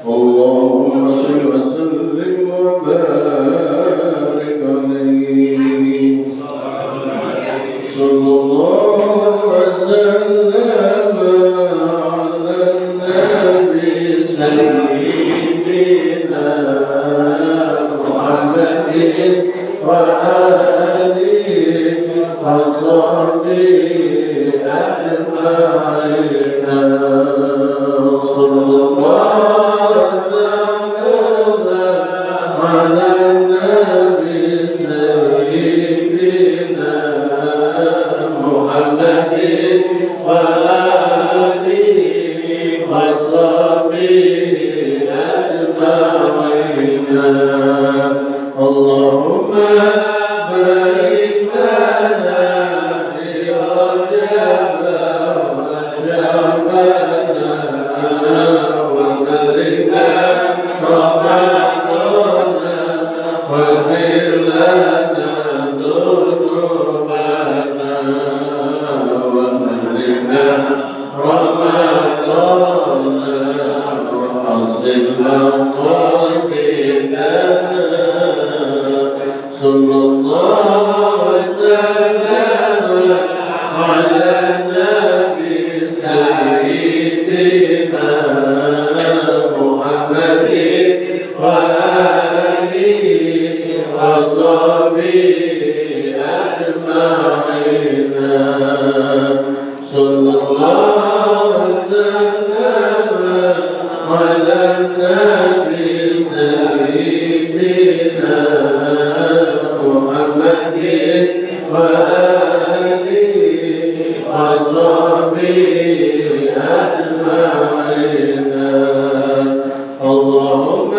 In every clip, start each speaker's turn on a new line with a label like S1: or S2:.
S1: اللهم صل وسلم وبارك عليه صلى الله وسلم على النبي سيدنا محمد وآله وصحبه أجمعين صلى الله على النبي سيدنا محمد وآله وصحبه أجمعين اللهم بارك لنا في رجب وشعبان وبلغنا رمضان واغفر لنا ذنوبنا وبلغنا رمضان وحسن مقاصدنا صلى الله وسلم على النبي سيدنا محمد وآله وصحبه أجمعين صلى الله وسلم على النبي سيدنا محمد وآله وصحبه أجمعين اللهم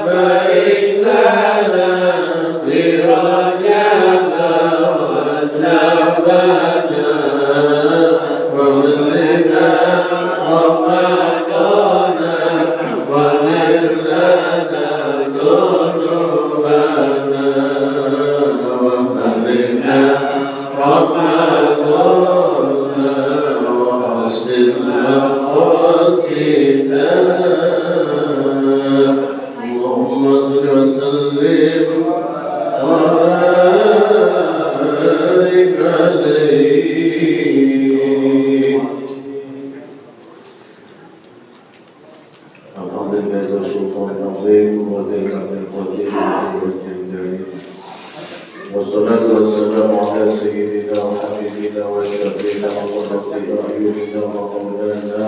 S1: بارك لنا في رجب وشعبان وبلغنا رمضان واغفر لنا ذنوبنا وبلغنا رمضان وحسن مقاصدنا اللهم صل وسلم وبارك عليه الحمد لله ذو السلطان العظيم وذي العلم القدير والصلاة والسلام على سيدنا وحبيبنا وشفيعنا وقرة أعيننا ومولانا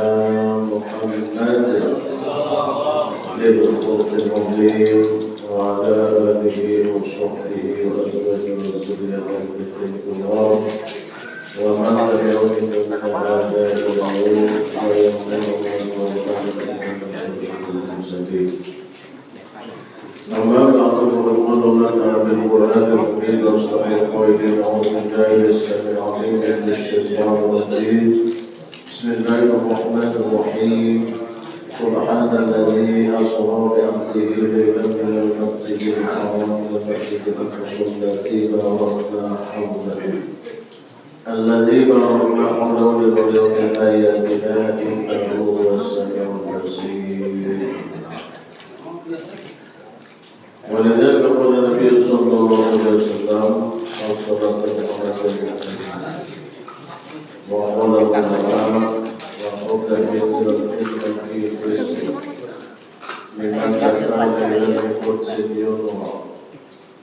S1: محمد للخلق العظيم وعلى آله وصحبه وأزواجه وذريته الكرام ومن تبعهم من هذا اليوم ويوم المرسلين أما بعد فقد الله تعالى بالقرآن الكريم واستعيذ قائلين أعوذ بالله السميع العليم من الشيطان الرجيم بسم الله الرحمن الرحيم سبحان الذي أسرى بعبده ليلا من المسجد الحرام إلى المسجد الأقصى الذي باركنا حوله الذي باركنا حوله لنريه من آياتنا إنه هو السميع البصير ولذلك قال النبي صلى الله عليه وسلم الصلاة وقال العلماء وقال مثل الحكمة في القسم لمن تحتاج إلى القدس يومها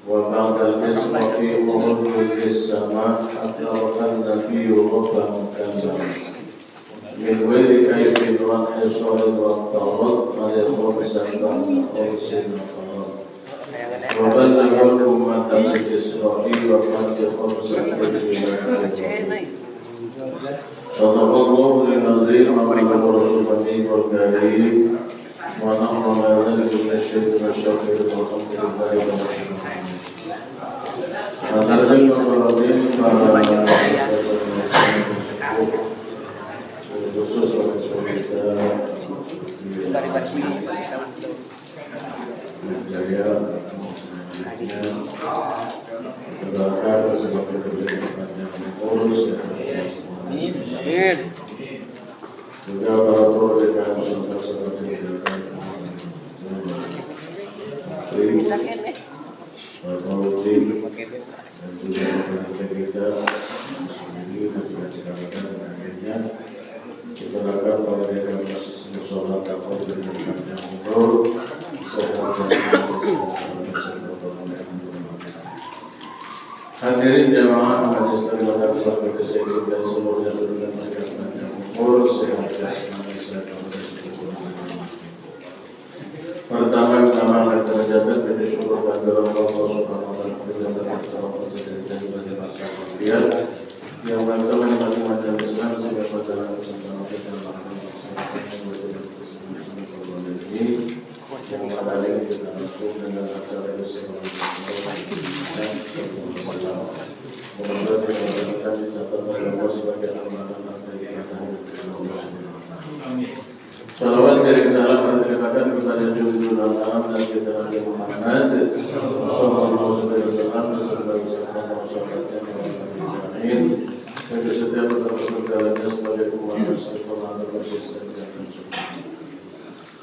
S1: وبعد القسم في أرض السماء حتى رأى النبي ربه كذا من غير كيف وانحصار واضطرد على خمسة بعد خمس نفرات وبلغكم ما تبلغ إسرائيل وقد خمسة صدق الله العظيم وبلغ رسول النبي الكريم ونحن على ذلك من الشرك والشاكر والحمد لله رب العالمين.
S2: dari bagi
S1: Jaya berdoakan sebagai keberkatan yang mengurus juga para perbedaan seperti dan juga kita sendiri dan kita akan memberikan sholat takut dengan yang umur hadirin jamaah majelis taklim sampai kesehatan dan seluruhnya dengan yang umur sehat pertama kita menjadikan dari syukur pada Allah Subhanahu wa taala yang berteman macam-macam Islam sehingga pada kesempatan kita ini yang pada ini kita lakukan dengan acara bersama semoga kita dicatat oleh Allah sebagai amanah dari Allah. Salawat sering salam berterima kepada Junjungan Alam dan kita Nabi Muhammad sallallahu alaihi wasallam beserta sahabat-sahabatnya yang bagi setiap perkara sebagai umat istiqomah bersih dan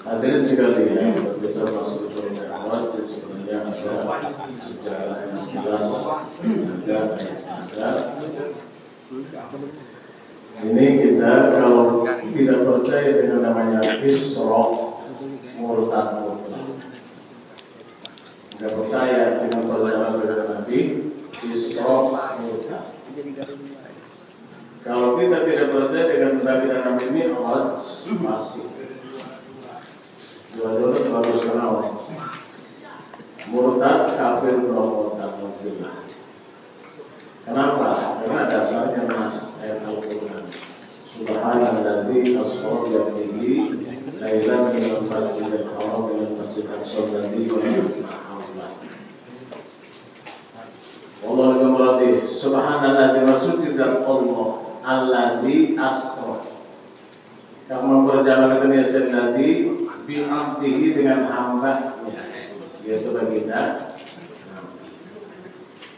S1: hadirin sekalian, berbicara masalah awal sebenarnya ada sejarah yang jelas ada. Ini kita kalau tidak percaya dengan namanya Isra murtad. Tidak percaya dengan perjalanan kepada Nabi Isra murtad. Kalau kita tidak percaya dengan kenabian Nabi ini masih dua-duanya baru kenal. Murtad kafir murtad murtad. Kenapa? Karena dasarnya nas ayat Al-Quran. Subhanalladzi asra bi 'abdihi lailan minal masjidil haram ilal masjidil aqsa alladzi barakna Allah berarti subhanalladzi maksudnya Allah alladzi asra. Kamu berjalan dengan sendiri bi 'abdihi dengan hamba yaitu bagi kita.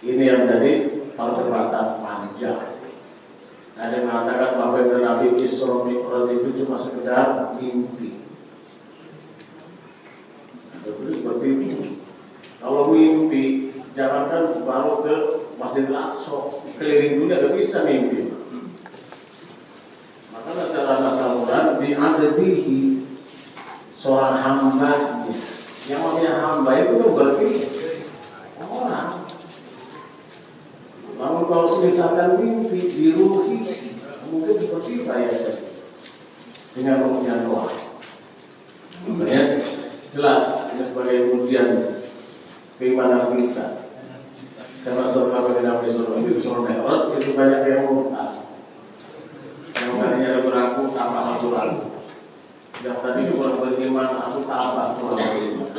S1: Ini yang jadi perdebatan panjang. Ada yang mengatakan bahwa Nabi Isra Mi'raj itu cuma sekedar mimpi. Seperti itu. Kalau mimpi, jangankan baru ke Masjidil Aqsa, keliling dunia tidak bisa mimpi. Maka masalah Quran bi'adadihi seorang hamba. Yang namanya hamba itu berarti orang. Namun kalau misalkan mimpi diruhi, mungkin seperti saya dengan ruhnya doa. Makanya jelas ini sebagai ujian keimanan kita. Karena setelah Nabi Sallallahu Alaihi Wasallam itu banyak yang murtad. Yang tadinya beraku tanpa aturan. Yang tadi kurang beriman, aku tak kurang beriman.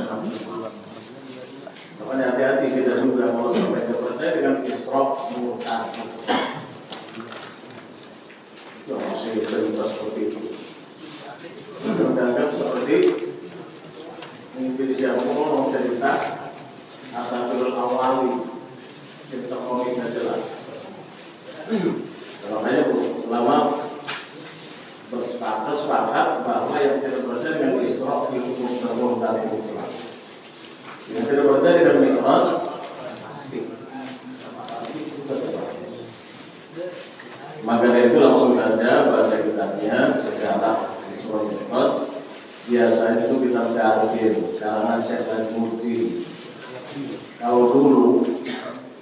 S1: Makanya hati-hati kita juga mau sampai percaya dengan Isra murtad. Itu masih cerita seperti itu. Sedangkan seperti mimpi siapa mau cerita Asatirul Awali, cerita komiknya jelas. Makanya ulama bersepakat bahwa yang tidak percaya dengan Isra dihukum termurtad mutlak. Yang tidak percaya dengan Mi'raj pasti. Maka dari itu langsung saja baca kitabnya secara Isra Mi'raj. Biasanya itu kita tarjim karena Syekh Al-Murti. Kalau dulu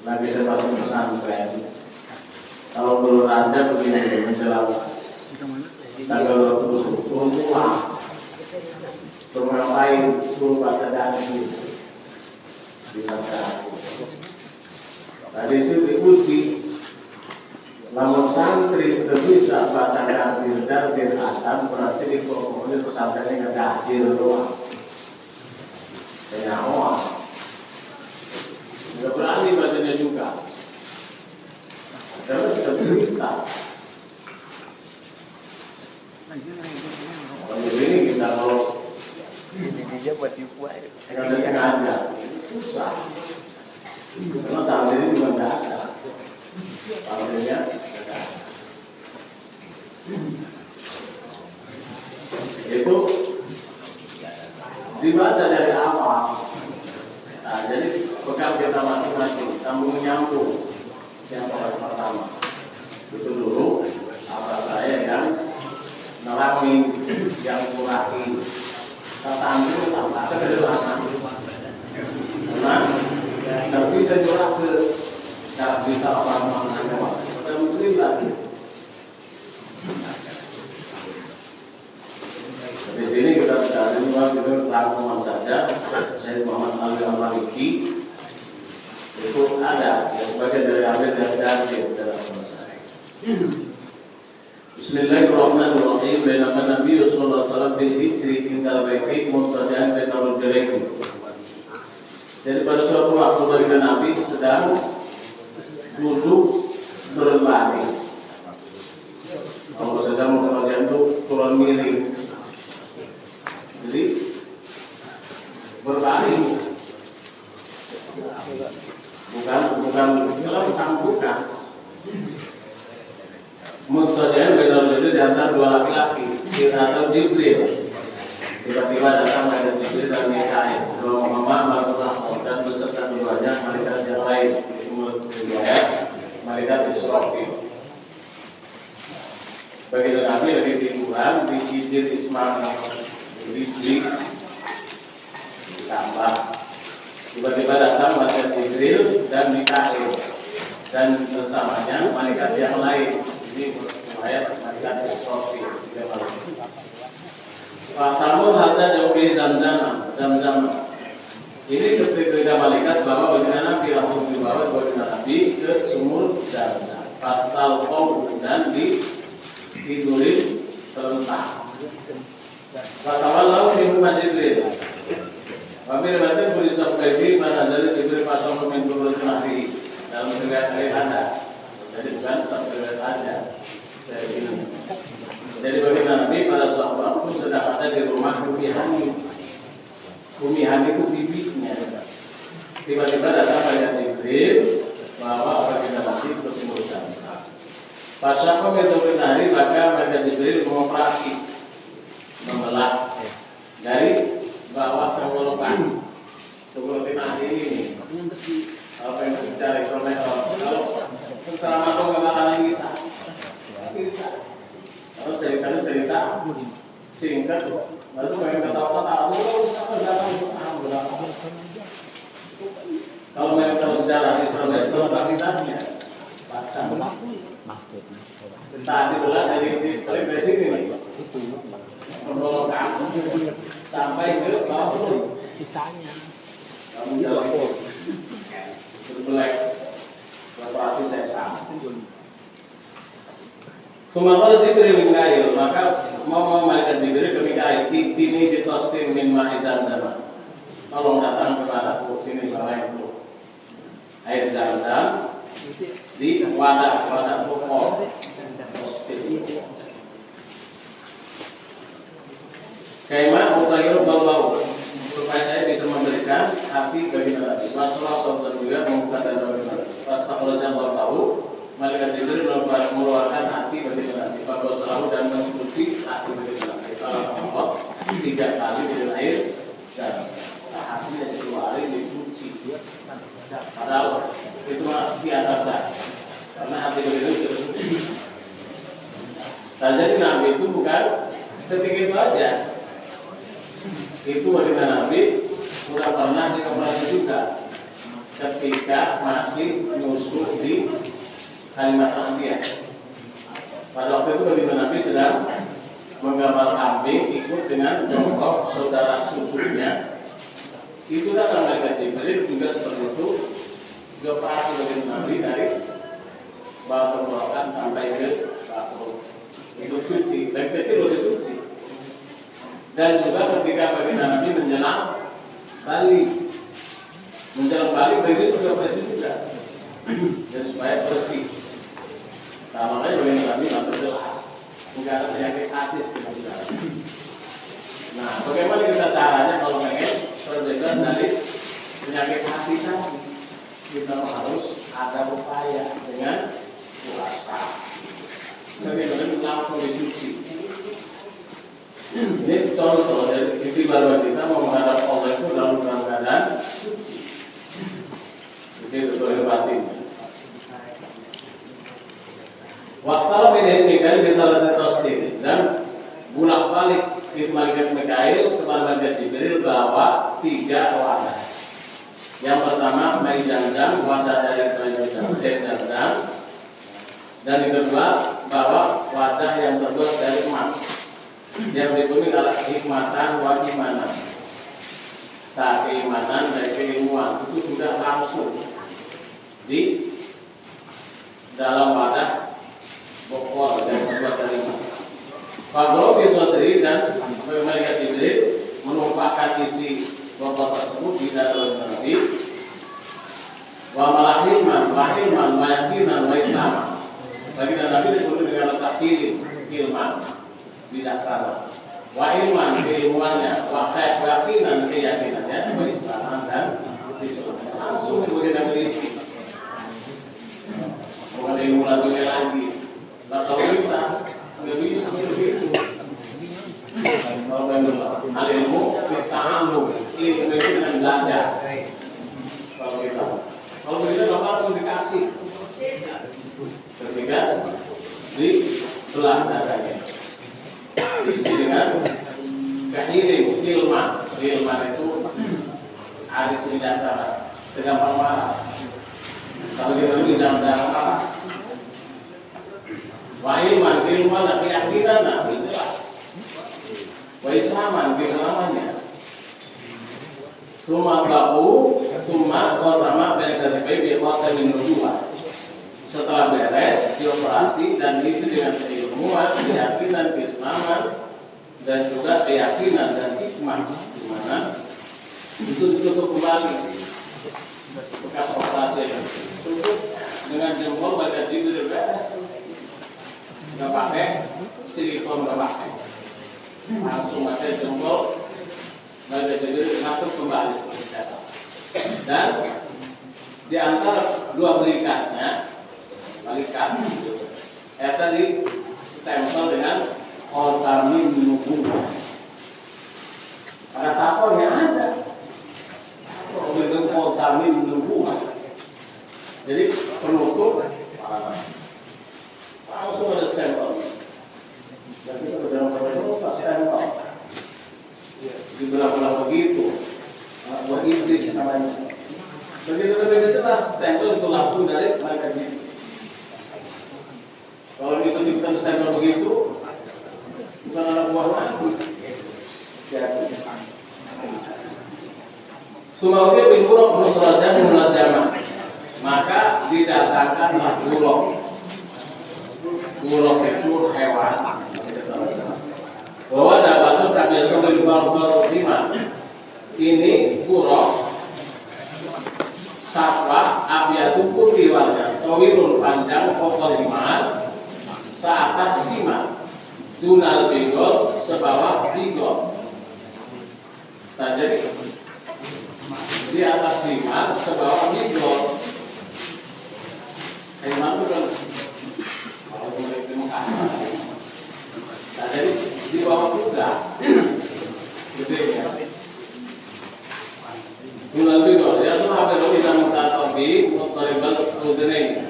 S1: lagi saya masih pesantren, kalau dulu raja begini menjelang tanggal 20 turun pulang, turun ngapain? Suruh baca dani. Tadi sih diuji, namun santri itu bisa baca dahir akan berarti di pokoknya pesantrennya nggak dahir doang, kenyawa, nggak berani bacanya juga, karena kita cerita.
S2: kalau ini dia buat dibuat. Sengaja, susah. Karena saat ini juga nggak ada. Pabriknya nggak ada. Itu dibaca dari awal. Nah, jadi bekal kita masing-masing, sambung nyambung. Yang pertama, itu dulu apa saya yang nerangin, yang kurahin. Kata ambil tambah kedalaman. Karena nggak bisa curah ke nggak bisa orang agama. Dan mungkin lagi. Di sini kita bicara itu rangkuman saja. Saya Muhammad Ali Al-Maliki itu ada ya, sebagian dari ambil dari dalam bahasa. Bismillahirrahmanirrahim. Bainama Nabi sallallahu alaihi wasallam bil hijri indal baiti muntajan bainal jalaini. Jadi pada suatu waktu baginda Nabi sedang duduk berbaring. Kalau sedang mengerjakan itu turun miring. Jadi berbaring. Bukan. Muntajan bainal jalaini di antara dua laki-laki, atau Jibril. Tiba-tiba datang malaikat Jibril dan Mikail, dua Muhammad dan beserta keduanya malaikat yang lain. Menurut riwayat malaikat Israfil. Baginda Nabi lagi tiduran di Hijr Ismail, di tambah. Tiba-tiba datang malaikat Jibril dan Mikail dan bersamanya malaikat yang lain. Ini riwayat malaikat Israfil. Fahamul hatta jauhi Zamzam. Ini ketika malaikat bawa baginda Nabi langsung dibawa baginda Nabi ke sumur Zamzam. Pastal qom dan ditidurin serentak. Fatawallahu minhum Jibril. Kami riwayatnya berisab kaji pada dari Jibril pasal pemimpin terakhir dalam riwayat ada. Jadi bukan satu riwayat aja dari sini. Jadi baginda Nabi pada suatu waktu sedang ada di rumah Umi Hani. Umi Hani itu bibinya. Tiba-tiba datang malaikat Jibril bawa baginda Nabi ke sumur Zamzam. Pasca pemimpin hari maka malaikat Jibril mengoperasi membelah dari bawah tenggorokan. Tenggorokan hari ini. Apa yang secara instrumental? Kalau ceramah itu nggak bakalan bisa. Kalau cerita singkat, lalu pengen ketawa-ketawa, kalau memang tahu sejarah Israel itu kitabnya, baca. Tadi belah dari televisi ini, menolong sampai ke bawah dulu. Sisanya. Kamu jalan berbelak, operasi saya sama. Sumawal Jibril Mikail, maka mau malaikat Jibril ke Mikail, ini ditostin min ma'izan zaman. Tolong datang kepada sini bawa itu air Zamzam di wadah pokok. Kaima utayul bau supaya saya bisa memberikan hati bagi Nabi. Rasulullah SAW juga membuka dan bagaimana. Pas taklanya bau malaikat Jibril mengeluarkan hati bagi Nabi. Pada selalu dan mencuci hati bagi Nabi. Kalau Allah 3 kali dengan air dan hati yang dikeluarin dicuci. Padahal itu biasa saja. Karena hati bagi Nabi sudah suci. Dan jadi Nabi itu bukan ketika itu aja. Itu baginda Nabi sudah pernah dioperasi juga ketika masih nyusu di Kalimat Sa'diyah. Pada waktu itu baginda Nabi sedang menggambar kambing ikut dengan jongkok saudara susunya. Itu datang malaikat Jibril juga seperti itu dioperasi baginda Nabi dari bawah tenggorokan sampai ke bahu. Itu cuci, dan kecil udah cuci. Dan juga ketika baginda Nabi menjelang balik bagi juga bersih juga, dan supaya bersih. Kalau baginda Nabi nanti jelas, enggak ada penyakit atis di dalam. Nah, bagaimana kita caranya kalau pengen terbebas dari penyakit hati tadi? Kita harus ada upaya dengan puasa. Bagaimana langsung dicuci. Ini contoh dari ibadah kita mau menghadap Allah itu dalam keadaan suci. Jadi betul batin. Waktu ini kita lihat tostin dan bolak balik di malaikat Mikail kepada malaikat Jibril bahwa 3 wadah. Yang pertama mai jam-jam wadah dari kayu jam-jam, dan yang kedua bahwa wadah yang terbuat dari emas yang dipenuhi oleh hikmatan wa imanan. Tak keimanan dan keilmuan itu sudah langsung di dalam wadah bokor yang terbuat dari emas. Kalau Bidri dan malaikat Jibril menumpahkan isi bokor tersebut di dalam Nabi. Wa malahilman, wahilman, wayakinan, waislaman. Bagi Nabi disebut dengan takirin, ilman, bijaksana. Wa ilman, keilmuannya, wa keyakinan, keyakinannya, wa islaman dan Islam. Langsung kemudian Nabi isi. Bukan ilmu lagi. Nah kalau kita nggak bisa begitu. Kalau ilmu kita ilmu itu dengan belajar. Kalau kita langsung dikasih. Ketika di belah dadanya diisi dengan kehirim ilman itu aris bijaksana segampang marah. Kalau kita di dalam marah wa ilman dan keyakinan itu lah wa islaman keislamannya summa sama dari KTP dan nubuwah. Setelah beres dioperasi dan diisi dengan keilmuan, keyakinan, keislaman dan juga keyakinan dan hikmah, di mana itu ditutup kembali bekas operasi tutup dengan jempol pada Jibril beres, nggak pakai silikon, nggak pakai, langsung pakai jempol pada Jibril masuk kembali dan di antara 2 berikatnya balikan tadi stempel dengan otamin nubuwah. Pada taponnya ada otamin nubuwah. Jadi penutup langsung ada stempel. Dan kita berjalan sampai itu stempel. Di belah-belah begitu. Buat iblis namanya. Begitu lah stempel itu langsung dari malaikat Jibril. Kalau itu dibuat stempel begitu, bukan anak buah lagi. Sumaunya bin buruk nusratnya mulai zaman. Maka didatangkanlah buruk. Buruk itu hewan. Bahwa dapat terjadi di luar lima. Ini buruk satwa abiatu putih warna, tawilun panjang pokok 5. Seatas 5 dunal bigol sebawah bigol. Nah jadi di atas 5 sebawah bigol. Hewan itu kan kalau boleh dimakan. Nah jadi di bawah kuda gede ya. Dunal bigol ya tuh hampir kita mutatobi mutaribal udene.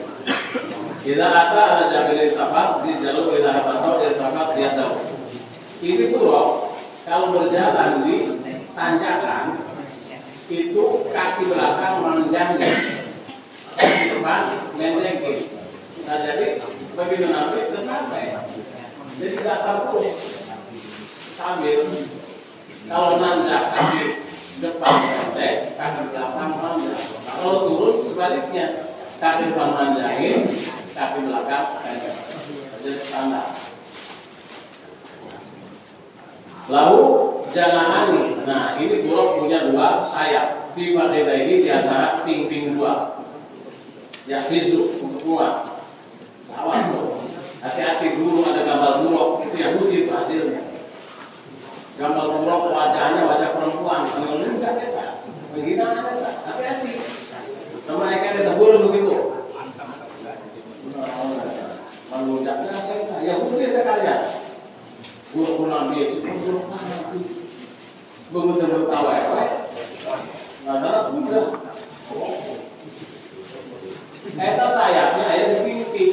S2: Kita ada jabir sahabat di jalur kita atau sahabat dia tahu. Ini buruk kalau berjalan di tanjakan itu kaki belakang menjangkit, kaki depan menjengkit. Nah jadi begitu Nabi tersampai, jadi tidak terus sambil kalau nanjak kaki depan pendek, kaki belakang panjang. Kalau turun sebaliknya, kaki depan panjangin, kaki belakang pendek. Jadi standar. Lalu janahani. Nah ini buruk punya 2 sayap. Di pada ini di antara ting-ting 2. Ya hizu untuk kuat. Awas tuh. Hati-hati dulu ada gambar buruk itu yang wujud hasilnya. gambar buruk wajahnya wajah perempuan, kalau enggak kita, menghina kita, hati-hati. Sama mereka kita boleh begitu. Melunjaknya saya, ya boleh sekalian. Buruk nabi itu buruk nabi. Begitu tahu ya, nggak salah juga. Eta sayapnya ya dipimpin,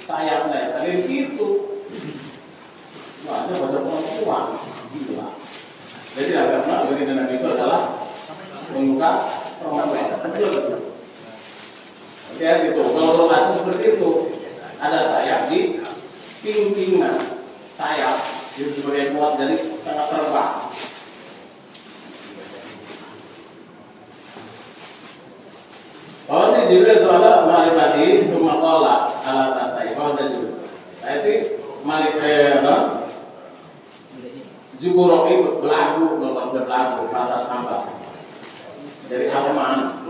S2: sayapnya tadi itu. Wah, ada pada perempuan, gila. Jadi agama bagi Nabi itu adalah membuka perempuan. Oke, gitu. Kalau lokasi seperti itu, ada sayap di pingpingan sayap itu sebagai kuat jadi sangat terbang. Bahwa ini Jibril itu ada marifati itu makalah ala tasai. Bahwa Jibril. Nah itu malik Juburo itu belagu melakukan berlagu ke atas hamba. Dari halaman.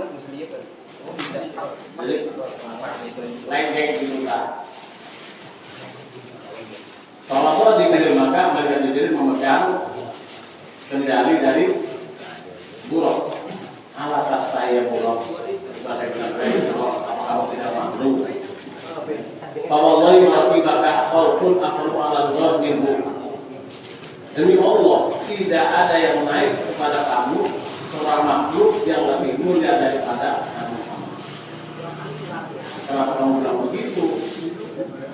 S2: Jadi lengkeng di muka. Kalau itu diberi maka mereka Jibril memegang kendali dari buruk. Ala tasai buruk. Bahasa kita buruk. Apakah tidak mampu? Fawallahi ma'rifaka khalqun aqrabu 'ala Allah minhu. Demi Allah, tidak ada yang naik kepada kamu seorang makhluk yang lebih mulia daripada kamu. Kenapa kamu bilang begitu?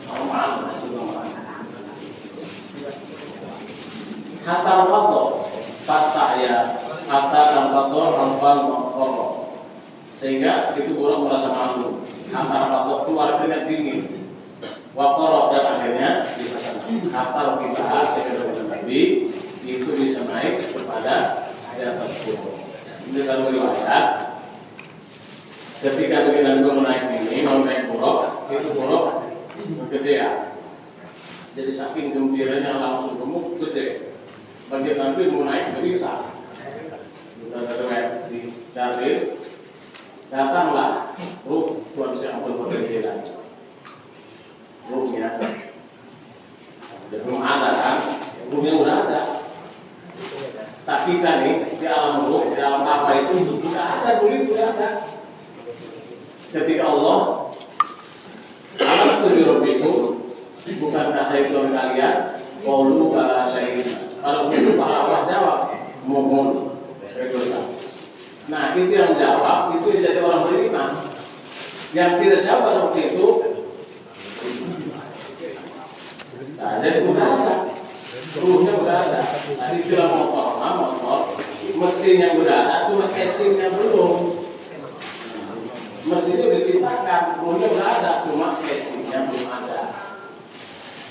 S2: Normal. Hatta al-fadl, fataya, hatta al-fadl al-fal maqarra. Sehingga itu orang merasa malu. Hatta al-fadl keluar keringat dingin. Waqara dan akhirnya bisa tenang. Hatta al-fidha sehingga Nabi itu bisa naik kepada di atas gunung. Ini dalam riwayat ketika Nabi mau naik ini, mau naik buruk, itu buruk gede. Jadi saking gembiranya langsung gemuk gede. Bagi Nabi mau naik nggak bisa. Kita riwayat di dalil datanglah ruh Tuhan Yang Maha Kuasa. Ruhnya, belum ada kan? Ruhnya udah ada. Tapi kan nih di alam ruh, di alam apa itu sudah ada, ruh sudah ada. Ketika Allah alam tujuh itu bukan saya itu kalian, qaulu bala syahid. Kalau itu para Allah jawab, mohon. Nah itu yang jawab itu jadi orang beriman. Yang tidak jawab waktu itu. Nah, jadi udah ada, ruhnya udah ada. Nah, istilah motor, mesin yang udah ada, cuma casingnya belum. Mesinnya diciptakan, ruhnya udah ada, cuma casingnya belum ada.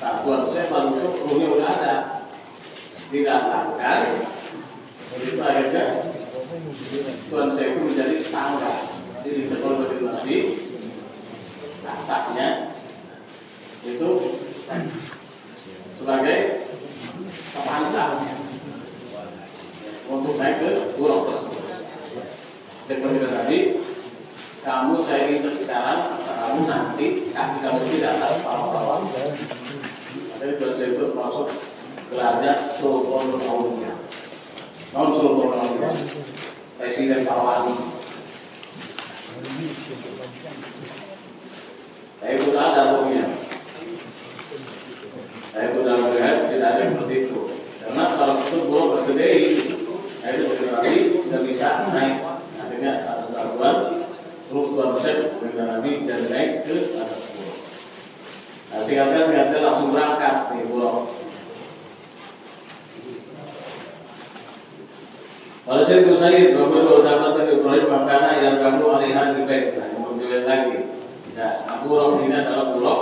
S2: Nah, Tuhan saya baru ruhnya udah ada, didatangkan, itu akhirnya Tuhan saya itu menjadi tangga. Jadi kalau bagi Nabi, kataknya itu sebagai pemancar untuk naik ke buruk tersebut. Seperti tadi, kamu saya ingin sekarang, kamu nanti kaki kamu tidak atas pahlawan. Jadi saya itu masuk gelarnya Sultan Aulia. Non Sultan Aulia, Presiden Parwali. Saya sudah ada ruhnya. Saya sudah melihat tidak ada seperti itu. Karena kalau itu buruk gede, itu berarti tidak bisa naik. Akhirnya ada gangguan, ruh Tuhan Syekh dengan Nabi dan naik ke atas buruk. Nah, singkatnya langsung berangkat nih buruk. Kalau saya itu saya beberapa dapat dari Ibrahim makanya yang kamu alihkan di baik. Nah, kemudian lagi. Nah, buruk ini adalah buruk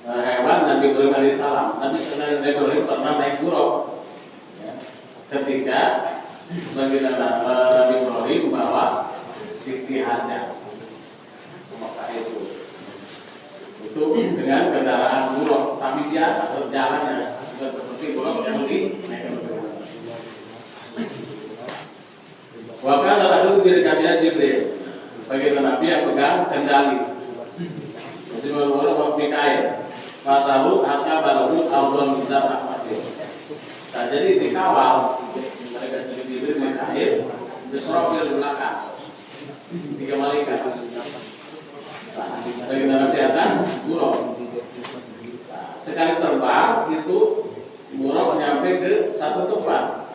S2: hewan Nabi Ibrahim alaihissalam. Nabi Ibrahim pernah naik buruk. Ya. Ketika bagaimana Nabi Ibrahim membawa Siti Hajar, maka itu dengan kendaraan buruk, tapi biasa berjalannya bukan seperti buruk yang dinaikkan oleh Bahkan lalu dirikannya Jibril, bagaimana Nabi yang pegang kendali. Jadi menurut Mikail, masalah harga baru Abdul Mizar Ahmad. Nah, jadi dikawal mereka jadi Jibril Mikail Israfil di belakang 3 malaikat. Bagian di atas buruk. Sekali terbang itu buruk nyampe ke satu tempat.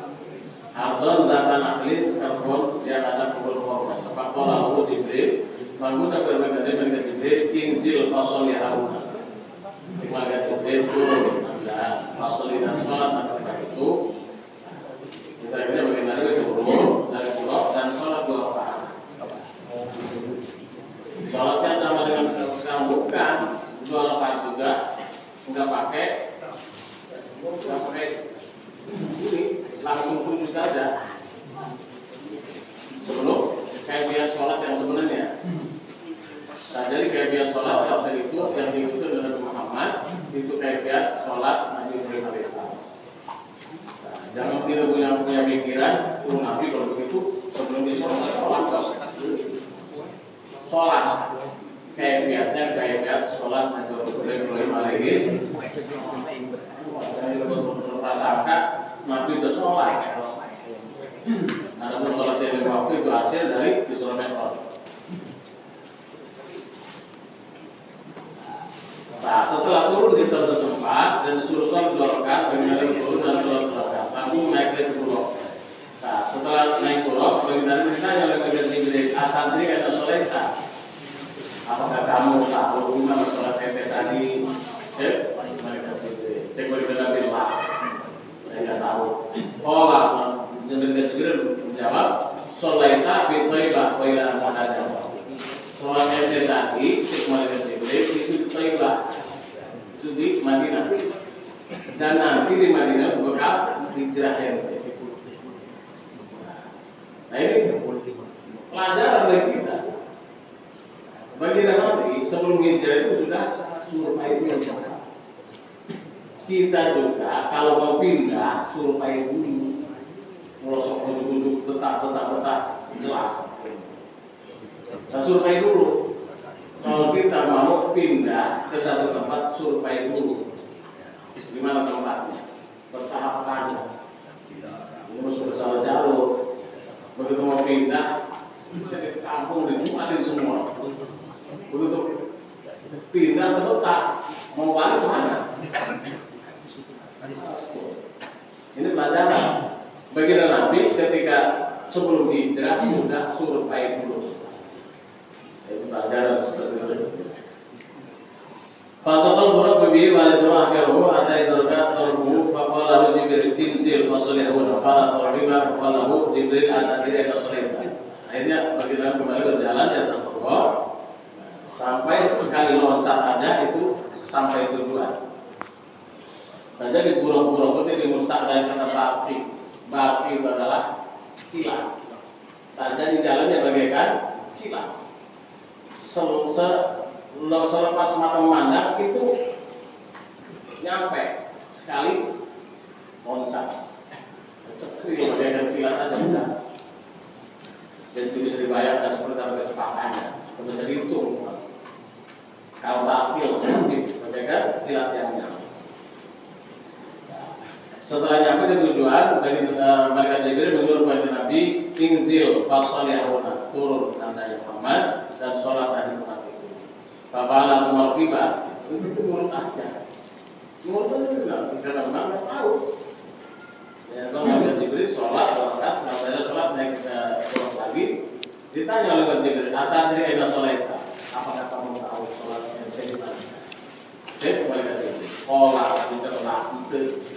S2: Ardon datan ahlin karbon yang ada kubur korban. Tempat orang Jibril, Mahmud berbagai Jibril, Injil Fasol Harun. Sebagai Jibril turun dan Fasol dan sholat tempat itu. Kita bagaimana itu turun dari pulau dan sholat 2 rakaat. Sholatnya sama dengan sekarang bukan 2 rakaat juga, nggak pakai ini langsung sujud saja sebelum kaifiat sholat yang sebenarnya. Nah, jadi kaifiat sholat yang tadi itu yang diikuti oleh Nabi Muhammad itu kaifiat sholat Nabi Ibrahim alaihissalam. Nah, jangan kita punya pikiran Nabi kalau begitu sebelum sholat kaifiatnya kaifiat sholat Nabi Ibrahim alaihissalam. Rasakan Nabi itu sholat. Adapun sholat yang lima waktu itu hasil dari Isra Mi'raj. Nah, setelah turun di suatu tempat dan disuruh sholat 2 rakaat, bagaimana turun dan sholat 2 rakaat, lalu naik ke buruk. Nah, setelah naik buruk, bagaimana ditanya oleh bagian Jibril, asal ini kata sholat. Apakah kamu tahu gimana sholat ente tadi? Cek bagaimana Nabi lah. Saya nggak tahu. Jibril menjawab, sholaita bi Thaibah wa ila Muhammad. Sholat ente tadi, cek malaikat Jibril itu di Thaibah, itu di Madinah. Dan nanti di Madinah bekal hijrah ente. Nah ini pelajaran bagi kita. Bagi Nabi sebelum hijrah itu sudah suruh itu yang sama. Kita juga kalau mau pindah suruh payah dulu, merosok duduk tetap jelas. Nah, suruh payah dulu. Kalau kita mau pindah ke satu tempat suruh payah dulu. Gimana tempatnya? Bertahap aja. Terus bersalah jalur. Begitu mau pindah, ke kampung dijualin semua. Begitu pindah ke kota, mau balik kemana? Ini pelajaran bagi Nabi ketika sebelum hijrah sudah suruh payah dulu. Itu pelajaran sebenarnya. Fataqal buruk bibi wal doa akhiru ada idrka tarbu faqala Jibril tinzil fasallihu wa qala sahiba faqala Jibril ada di atas salih. Akhirnya bagi Nabi kembali berjalan di atas pokok sampai sekali loncat aja itu sampai tujuan. Nah, jadi burung-burung itu dimustahkan kata bakti. Bakti itu adalah kilat. Nah, jadi jalannya bagaikan kilat. Selepas mata memandang itu nyampe sekali loncat. Seperti bagaikan kilat aja udah. Dan itu bisa dibayangkan seperti apa kecepatannya. Bisa dihitung. Kalau takil, bagaikan kilat yang nyampe. Setelah nyampe ke tujuan, dari malaikat Jibril menyuruh kepada Nabi, Inzil fasalihuna, turun tandanya Muhammad dan sholat di tempat itu. Bapalah semua tiba, itu turun aja. Turun aja bilang, karena memang nggak tahu. Ya, kalau malaikat Jibril sholat, sampai sholat naik ke sholat lagi, ditanya oleh malaikat Jibril, atas dari ayat sholat, apakah kamu tahu sholat yang saya ditanya? Jadi malaikat Jibril, sholat juga itu.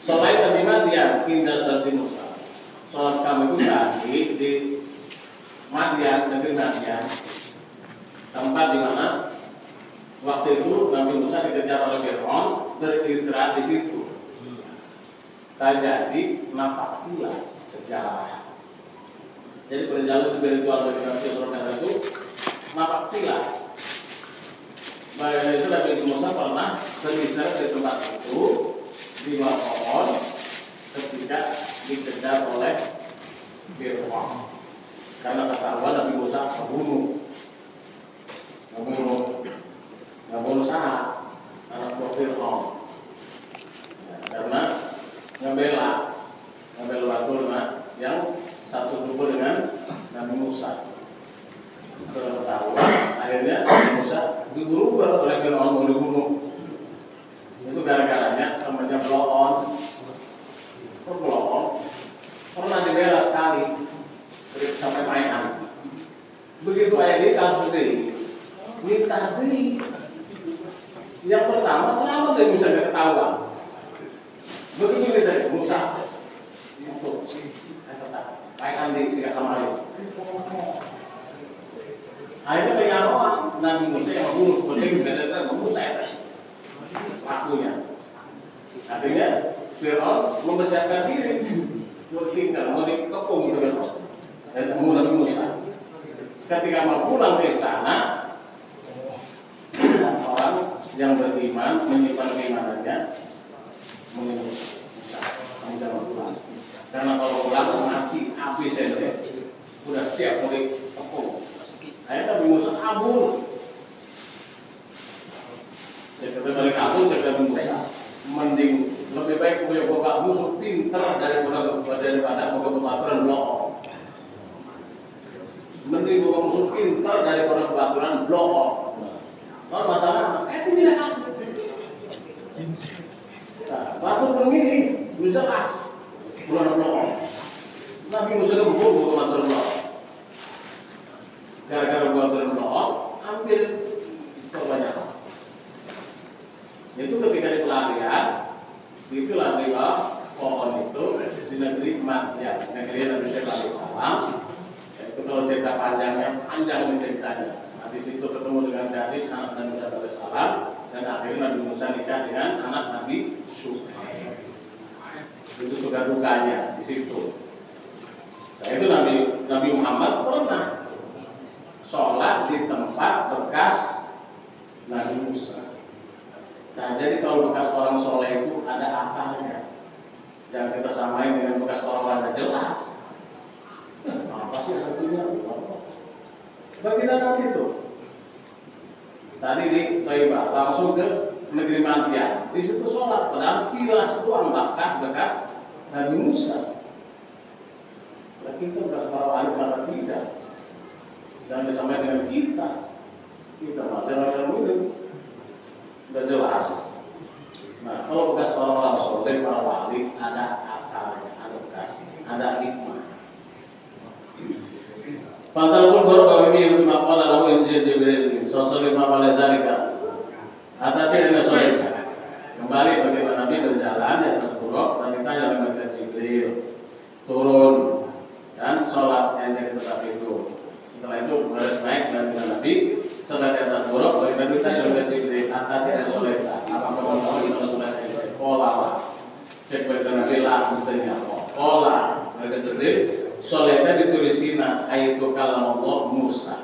S2: Sholat di Madian, Indah Sati Musa. Sholat kami itu tadi di Madian, negeri Madian, tempat di mana waktu itu Nabi Musa dikejar oleh Fir'aun, beristirahat di situ. Terjadi nampak jelas sejarah. Jadi perjalanan spiritual bagi Nabi Musa itu nampak jelas. Baik itu Nabi Musa pernah beristirahat di tempat itu. Di bawah pohon ketika dikejar oleh Fir'aun karena ketahuan Nabi Musa membunuh Sa'ad anak buah Fir'aun karena ngebela Baturna yang satu suku dengan Nabi Musa. Setelah ketahuan, akhirnya Nabi Musa digurung oleh Fir'aun mau dibunuh. Itu gara-garanya namanya blow on. Pernah dibela sekali sampai mainan. Begitu ayat kasus ini minta beli. Yang pertama selamat dari Musa ketahuan. Begitu dari Musa itu mainan di sini kemarin. Akhirnya kayak orang Nabi Musa yang membunuh benar-benar Musa pelakunya. Akhirnya Fir'aun mempersiapkan diri bertinggal mau dikepung gitu kan dan Nabi Musa. Ketika mau pulang ke istana, orang yang beriman menyimpan keimanannya menunggu Musa. Kamu jangan pulang. Karena kalau pulang mati habis saja. Sudah siap mau dikepung. Akhirnya Nabi Musa kabur. Ketika balik kabur, Nabi Musa mending lebih baik punya bapak musuh pintar daripada kebaturan blok. Mending bapak musuh pintar daripada kebaturan blok. Kalau masalah, itu tidak ada. Batur pemilih belum jelas, bulan blok. Nabi Musa itu buku kebaturan blok. Gara-gara kebaturan blok, ambil kebanyakan. Itu ketika di pelatihan, itulah di bawah pohon itu di negeri Madyan, negeri Nabi Syekh alaihissalam. Itu kalau cerita panjangnya panjang ceritanya. Di situ ketemu dengan gadis anak Nabi Musa alaihissalam dan akhirnya Nabi Musa nikah dengan anak Nabi Syuaib. Itu suka dukanya di situ. Nah itu Nabi Muhammad pernah sholat di tempat bekas Nabi Musa. Nah, jadi kalau bekas orang soleh itu ada akalnya. Jangan kita samain dengan bekas orang-orang jelas. Apa sih artinya? Bagi nanti itu. Tadi di Thaibah langsung ke negeri Madyan. Di situ sholat, padahal kilas doang bekas Nabi Musa. Nah, kita bekas para wali malah tidak. Jangan disamain dengan kita. Kita macam-macam ini. Sudah jelas. Nah, kalau bekas orang-orang soleh, para wali ada akalnya, ada bekas, ada hikmah. Pantalul guru kami itu mapalah lalu injil Jibril, sosok lima pada zalika. Hati-hati dengan soleh. Kembali bagaimana Nabi berjalan di atas buruk dan ditanya oleh malaikat Jibril, turun dan sholat yang di tempat itu. Setelah itu baris naik dan Nabi setelah di atas buruk, bagaimana ditanya oleh Jibril, hati-hati dengan soleh. Apa kamu tahu itu soleh ini? Pola. Cek bagaimana Nabi lah buktinya. Pola. Malaikat Jibril. Solehnya ditulisina aitu kalam Allah Musa.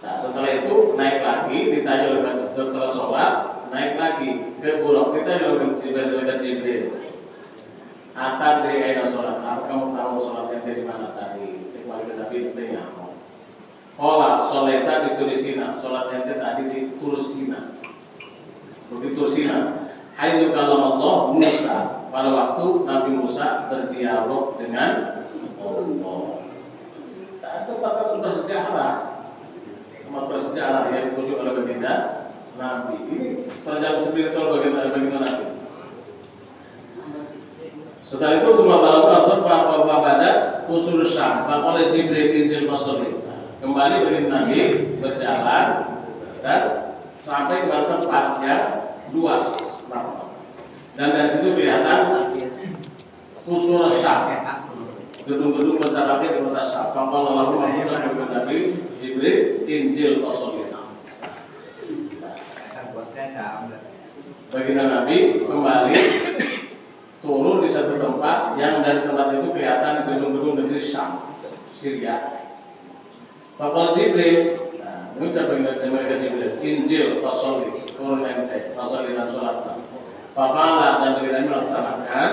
S2: Nah setelah itu naik lagi ditanya oleh setelah sholat naik lagi ke buruk ditanya oleh Jibril. Atas dari aina sholat. Apa kamu tahu sholatnya dari mana tadi? Cek balik Nabi bertanya. Pola solehnya ditulisina sholatnya tadi ditulisina. Ditulisina aitu kalam Allah Musa. Pada waktu Nabi Musa berdialog dengan Allah. Nah, itu tempat bersejarah yang dikunjungi oleh baginda Nabi. Ini perjalanan spiritual baginda Nabi. Setelah itu semua balapun pada usul Syam, oleh Jibril Injil Masolid. Kembali baginda Nabi berjalan dan sampai ke tempat yang luas. Dan dari situ kelihatan usul Syam, gedung-gedung pencatatnya di kota Syam. Kalau lalu mengenai Nabi Jibril Injil Masolid. Baginda Nabi kembali turun di satu tempat yang dari tempat itu kelihatan gedung-gedung negeri Syam, Syria. Bapak Jibril, mengucap mereka Jibril, Injil Masolid, turun ente, Masolid dan sholat. Papalah dan baginda melaksanakan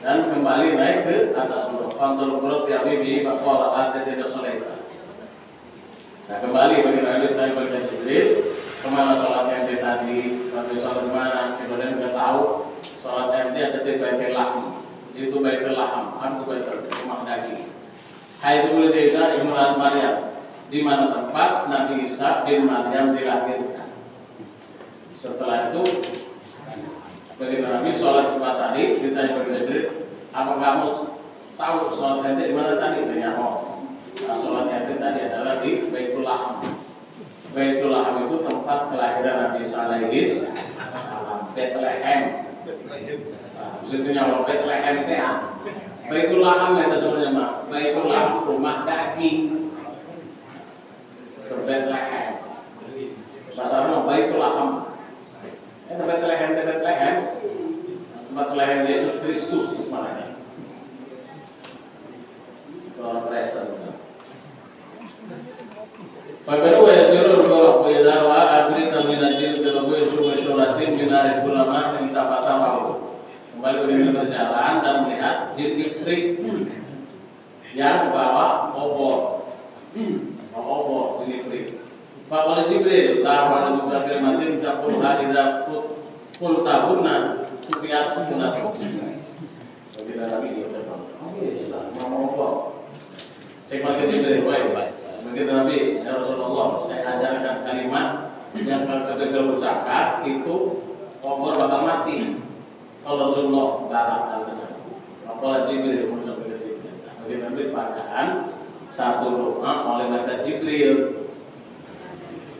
S2: dan kembali naik ke atas buruk. Pantul buruk ya bibi papalah ada tidak sholat. Nah kembali baginda Nabi tanya kepada Jibril, kemana sholatnya tadi? Kalau sholat mana? Sebenarnya nggak tahu. sholat ente ada di Baitul Laham, itu Baitul Laham, itu Baitul rumah daging. Hai itu Isa Ibnu Maryam, di mana tempat Nabi Isa bin Maryam dilahirkan. Setelah itu, bagi Nabi sholat Jumat tadi ditanya kepada Jibril, apa kamu tahu sholat ente di mana tadi? Tanya nah, sholat ente tadi adalah di Baitul Laham. Baitul Laham itu tempat kelahiran Nabi Isa alaihi salam, Bethlehem. Maksudnya kalau Bethlehem itu Baitul Laham itu sebenarnya mah Baitul Laham rumah daging. Bethlehem. Bahasa Baitul Laham. Bethlehem tempat kelahiran Yesus Kristus sebenarnya. Kalau Kristen. Pagano ya siro berdoa pada wa abri taminajil kalau syuratin minarif ulama minta patah kembali berjalan dan melihat Jibril yang bawa obor Jibril. Bapak Jibril lawan juga firman tak puluh hari dah puluh tahun supiat punah. Bagi Nabi dia berkata, "Oke, sudah mau obor." Cek balik Jibril, baik. Begitu Nabi, ya Rasulullah, saya ajarkan kalimat yang kalau gagal ucapkan itu obor bakal mati. Kalau Rasulullah batal dengan apalagi Jibril mengucapkan Jibril. Bagi Nabi bacaan satu doa oleh malaikat Jibril.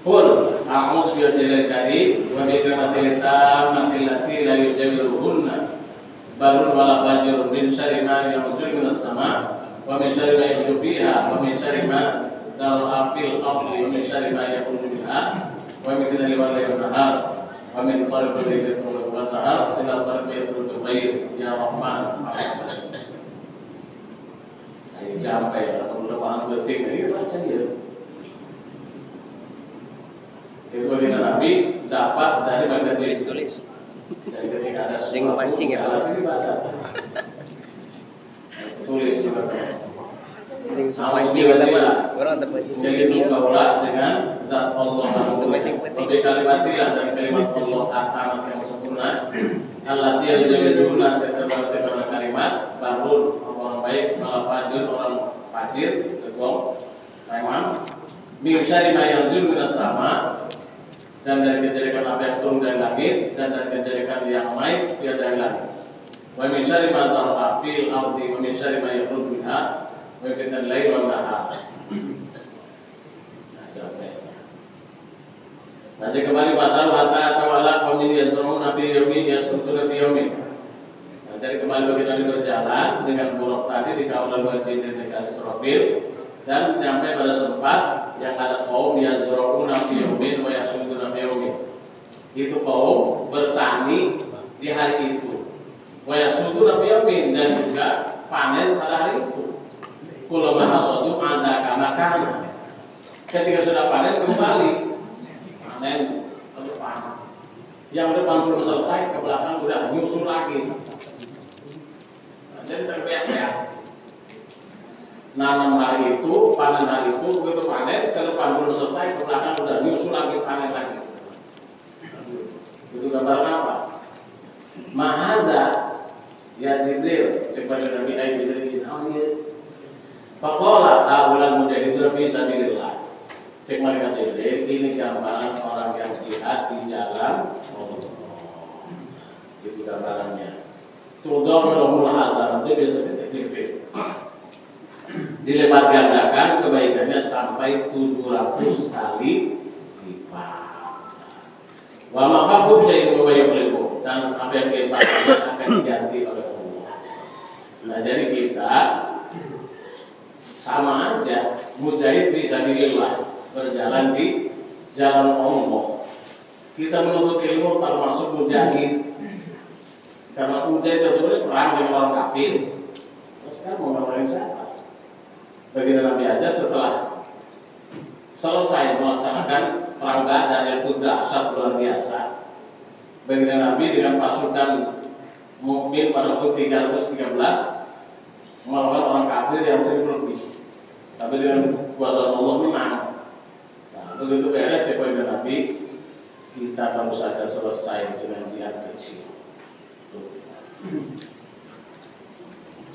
S2: Qul a'udzu billahi karim wa bi kalimatil tammati allati la yujawiruhunna balun wala fajrun min syarri ma yanzulu minas sama wa min syarri ma yajidu fiha wa min syarri ma dal afil qabli wa min syarri ma yakhruju minha wa min kulli ma la yunhar wa min qalbi yatul wa tahar ila qalbi yatul khair ya rahman. Ini sampai kalau paham betul ini baca dia. Itu bagi Nabi dapat dari bagian tulis. Jadi ketika ada sesuatu mancing ya kalau dibaca. Tulis juga. Mancing kita orang terpancing. Jadi itu kaulah dengan zat Allah. Lebih kalimatilah dari kalimat Allah akan yang sempurna. Allah dia jadilah terbaik kalimat barun orang baik malah fajir orang fajir tegong memang bisa dimayazul minas sama dan dari kejelekan apa yang turun dari langit dan dari kejelekan yang naik dia dari langit. Wa min syarri ma zara'a fil ardi wa min syarri ma yakhruju minha wa min al-laili wan nahar. Nanti kembali pasal hatta tawalla qaumin yasrun nabi yaumi yasrun fi yaumi. Jadi kembali bagaimana berjalan dengan buruk tadi di kawalan wajib dengan Israfil dan sampai pada tempat yang ada kaum yasrun nabi yaumi wa yasrun nabi yaumi. Itu kaum bertani di hari itu. Wa yasrun nabi yaumi dan juga panen pada hari itu. Kulo mahasadu ada kana. Ketika sudah panen kembali panen ke depan. Yang depan belum selesai, ke belakang udah nyusul lagi. Jadi terbiak-biak. Nanam hari itu, panen hari itu, begitu panen, ke depan belum selesai, ke belakang udah nyusul lagi, panen lagi. Itu gambaran apa? Mahada ya Jibril, cepat Nabi Jibril. Faqala awalan mujahidun fi sabilillah. Cek malaikat Jibril, ini gambaran orang yang jihad di jalan Allah. Itu gambarannya. Tudorul hasanah itu bisa dititik. Dilipat gandakan kebaikannya sampai 700 kali lipat. Wa maqabul syai'un wa yukhlifu dan apa yang dipasangkan akan diganti oleh Allah. Nah, jadi kita sama aja mujahid fi sabilillah. Berjalan di jalan Allah. Kita menuntut ilmu termasuk mujahid. Karena mujahid tersebut perang dengan orang kafir. Terus kan mau ngomongin siapa? Bagi Nabi aja setelah selesai melaksanakan perang Badar yang itu dahsyat luar biasa. Bagi Nabi dengan pasukan mukmin pada tahun 313 melawan orang kafir yang 1000 lebih. Tapi dengan kuasa Allah menang. Begitu beres kepada Nabi, kita baru saja selesai dengan jihad kecil.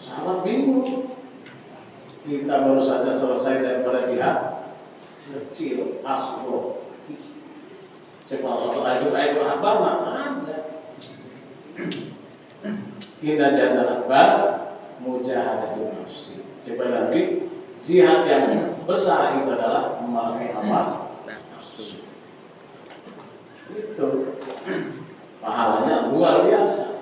S2: Sahabat bingung. Kita baru saja selesai daripada jihad kecil, asro. Sekolah satu ayat akbar mana ada. Inna jannah akbar mujahadatun nafsi. Coba lagi, jihad yang besar itu adalah memerangi apa? Nafsu. Itu pahalanya luar biasa.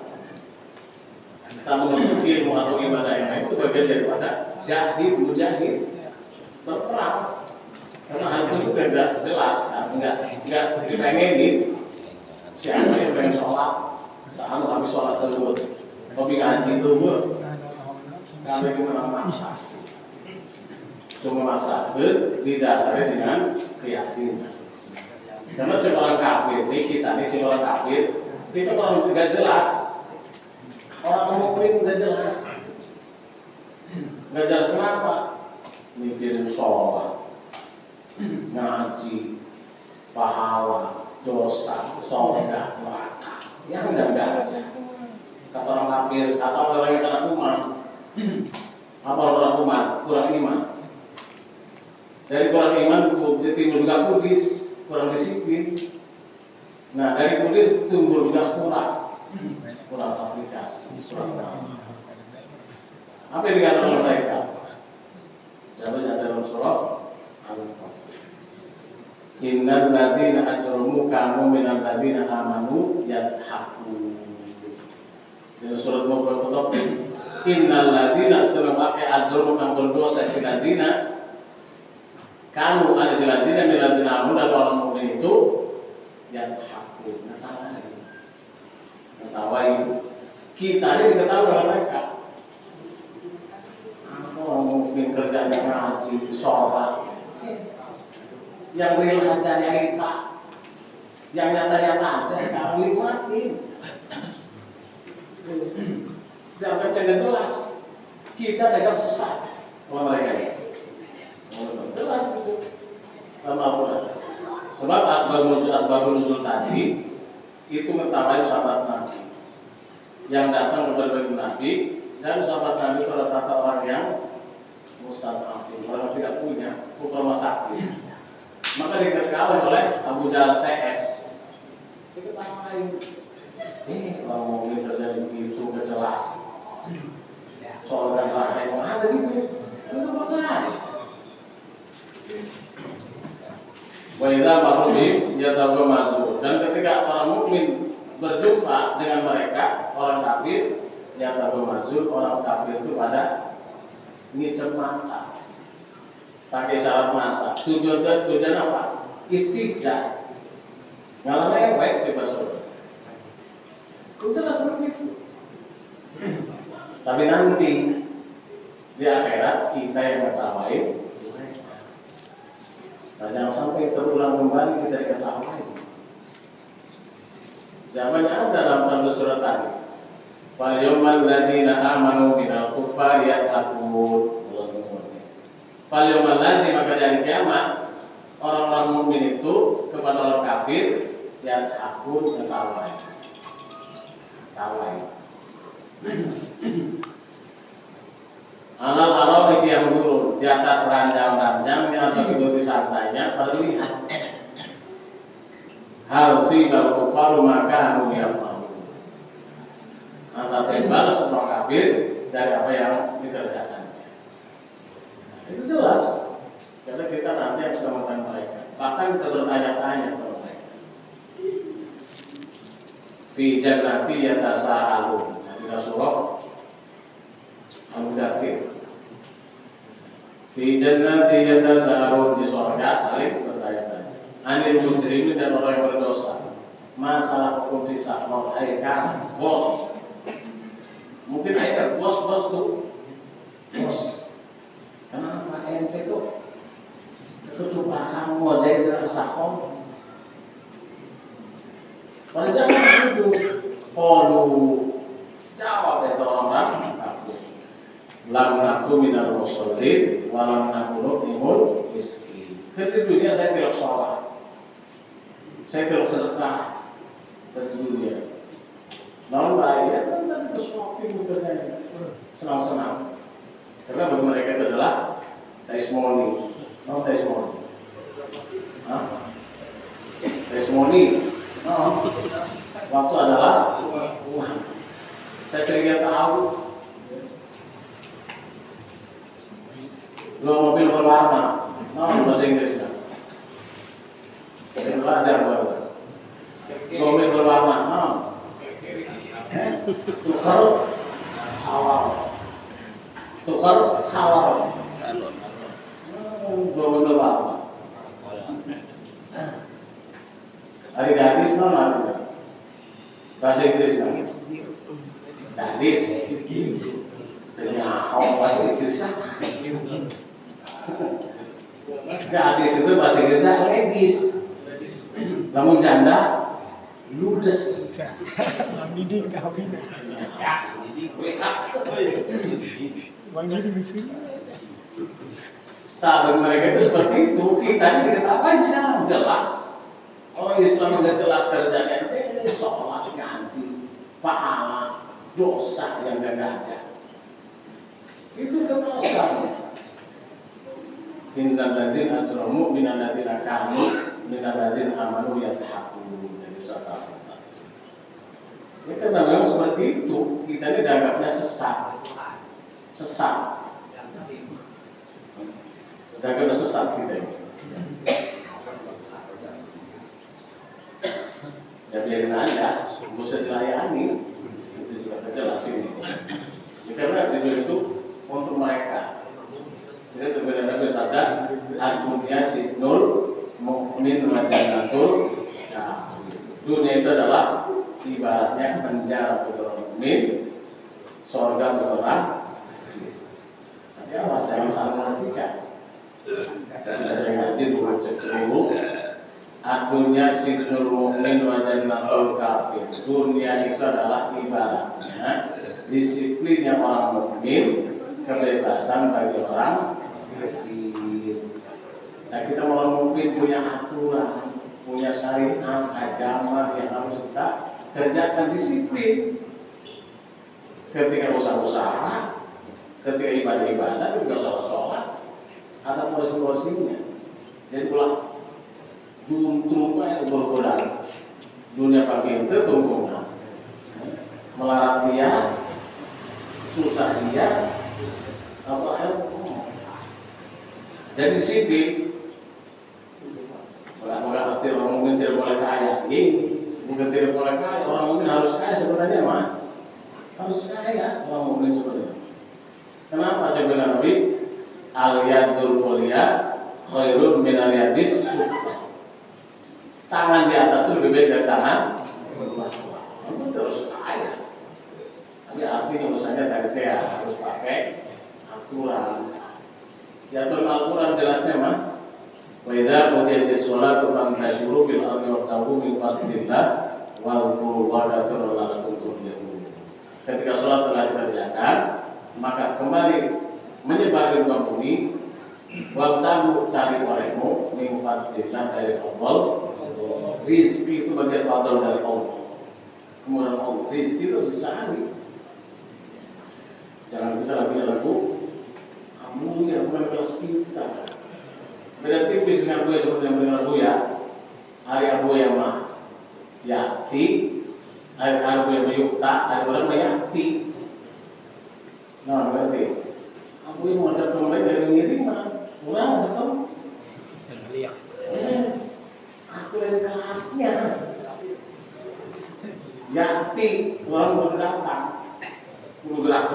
S2: Kita menuntut ilmu atau ibadah yang lain itu bagian daripada jahid, mujahid, berperang. Karena hal itu juga enggak jelas, enggak dipengenin. Siapa yang pengen sholat, saat habis sholat dulu, hobi ngaji dulu, kalau itu memang maksa, cuma maksa didasari dengan keyakinan. Karena seorang kafir, kita seorang kafir, kita orang tidak jelas. Orang mukmin nggak jelas. Nggak jelas kenapa? Mikirin sholat, ngaji, pahala, dosa, surga, neraka. Yang enggak aja. Kata orang kafir, kata orang yang kena kuman. Apa orang kuman? Kurang iman. Dari kurang iman, timbul juga kudis, kurang disiplin. Nah, dari kudis timbul juga kurang aplikasi, kurang tahu. Apa yang dikatakan oleh mereka? Jawabannya dalam surah Al-Qaf. Innal ladzina ajramu kanu minal ladzina amanu yadhakun. Dalam surat Al-Mutaffifin, innal ladzina sunamake ajramu kang berdosa siladina kanu ada siladina minal ladzina amanu dan orang mukmin itu yadhakun. Ketahui kita ini diketahui oleh mereka. Orang mungkin kerjanya ngaji, sholat, yang real aja nyata, yang nyata-nyata aja sekarang nikmatin. Jangan jelas, kita dagang sesat oleh mereka. Jelas itu. Sebab asbabul nuzul tadi itu mengetahui sahabat Nabi yang datang kepada Nabi dan sahabat Nabi pada kata orang yang mustadafin, orang yang tidak punya rumah sakit, maka diketahui oleh Abu Jahal CS. Kita tahu ini orang mungkin terjadi begitu gak jelas. Soal dan lain yang ada gitu, itu masalah. Waidah makrubim yatawa mazur, dan ketika orang mukmin berjumpa dengan mereka orang kafir yatawa mazur, orang kafir itu pada ngicep mata, pakai syarat masa. Tujuan apa? Istihza. Ngalah yang baik coba saudara. Itu jelas begitu. Tapi nanti di akhirat kita yang mengetahui. Nah, jangan sampai terulang kembali kita diketahui. Zamannya ada dalam tafsir surat tadi. Wal yawmal ladzina amanu minal kuffari yadhakun. Wal yawmal ladzi, maka dari kiamat orang-orang mukmin itu kepada orang kafir yadhakun, ketawa. Alal arau yang turun di atas ranjang-ranjang yang tertidur santainya terlihat hal si berkuparu maka dunia malu. Antara timbal semua kafir dari apa yang dikerjakan. Itu jelas. Karena kita nanti akan menemukan mereka. Bahkan kita bertanya-tanya kepada mereka. Fi jannati yatasaalun. Di Rasulullah Al-Mudaththir. Fi jannati yatasaalun, di surga saling bertanya-tanya. Anil mujrimin, dan orang yang berdosa. Masalah hukum di sakmor aikam, bos. Mungkin aikam, bos tuh. Bos. Kenapa ente tuh? Kesukaan kamu aja itu sakmor. Pada zaman itu, jawab itu orang-orang aku. Lam naku minal musallin, walam naku imul miskin. Ketika dunia saya tidak sholat, saya tidak sedekah. Ketika dunia Non bahagia kan terus shopping bekerja senang-senang. Karena bagi mereka itu adalah testimoni, non testimoni. Testimoni, waktu adalah uang. Saya sering tahu dua mobil berwarna, bahasa Inggrisnya. Saya belajar baru. Dua mobil berwarna, tukar halal. Dua mobil berwarna. Hari gadis artinya bahasa Inggrisnya. Gadis. Ternyata bahasa Inggrisnya. Gadis itu bahasa Inggrisnya ladies. Namun janda ludes.
S3: Bang Didi kawin. Bang Didi di sini.
S2: Tak, bagi mereka itu seperti itu. Kita ini diketahui sekarang jelas. Orang Islam sudah jelas kerjanya. Sholat, ngaji, pahala, dosa yang gak ada. Itu kekerasan. Innal ladzina ajramu minal ladzina kamu minal ladzina amanu yadhakun. Jadi satu. Ya karena memang seperti itu, kita ini dianggapnya sesat. Dianggapnya sesat kita ini. Ya biarin aja, bisa dilayani. Itu juga jelas ini. Ya, karena judul itu untuk mereka. Jadi berbeda bersabda Al-Dunya Sidnul Mu'min Majanatul. Nah, dunia itu adalah ibaratnya penjara bagi orang mukmin, surga bagi orang. Tapi awas jangan salah mengartikan. Saya ngaji dulu. Al-Dunya Sidnul Mu'min Majanatul Kafir. Dunia itu adalah ibaratnya disiplinnya orang mukmin, kebebasan bagi orang kafir. Nah kita orang mukmin punya aturan, punya syariat agama yang harus kita kerjakan disiplin. Ketika usaha-usaha, ketika ibadah-ibadah, juga sholat-sholat, ada porsi-porsinya. Jadi pulang juntrungnya yang berkurang. Dunia pakai itu tunggu melarat dia, susah dia, apa jadi disiplin. Bukan arti orang mungkin tidak boleh kaya. Bukan tidak boleh kaya. Orang mungkin harus kaya sebenarnya mah. Harus kaya orang mungkin sebenarnya. Kenapa coba Nabi? Al-yadul mulia khairun min al-yadis sufla. Tangan di atas itu lebih baik dari tangan itu terus kaya. Tapi artinya misalnya tadi saya harus pakai aturan. Diatur Al-Quran jelasnya mah. Wa idza qudiyatis sholatu fantashiru fil ardi wabtaghu min fadlillah wazkurullaha katsiran la'allakum tuflihun. Ketika sholat telah dikerjakan, maka kembali menyebar di muka bumi. Wabtaghu cari olehmu min fadlillah dari Allah. Rizki itu bagian fadl dari Allah. Kemudian Allah rizki itu harus dicari. Jangan kita lagi lagu kamu ya bukan kelas kita. Beda tipis dengan gue seperti yang mendengar gue ya. Hari Abu yang mah yakti, hari Abu yang yukta, hari orang yakti. Nah berarti Abu yang mau datang baik dari ngiriman, orang datang. Aku yang kelasnya. Yakti orang baru datang, baru gerak.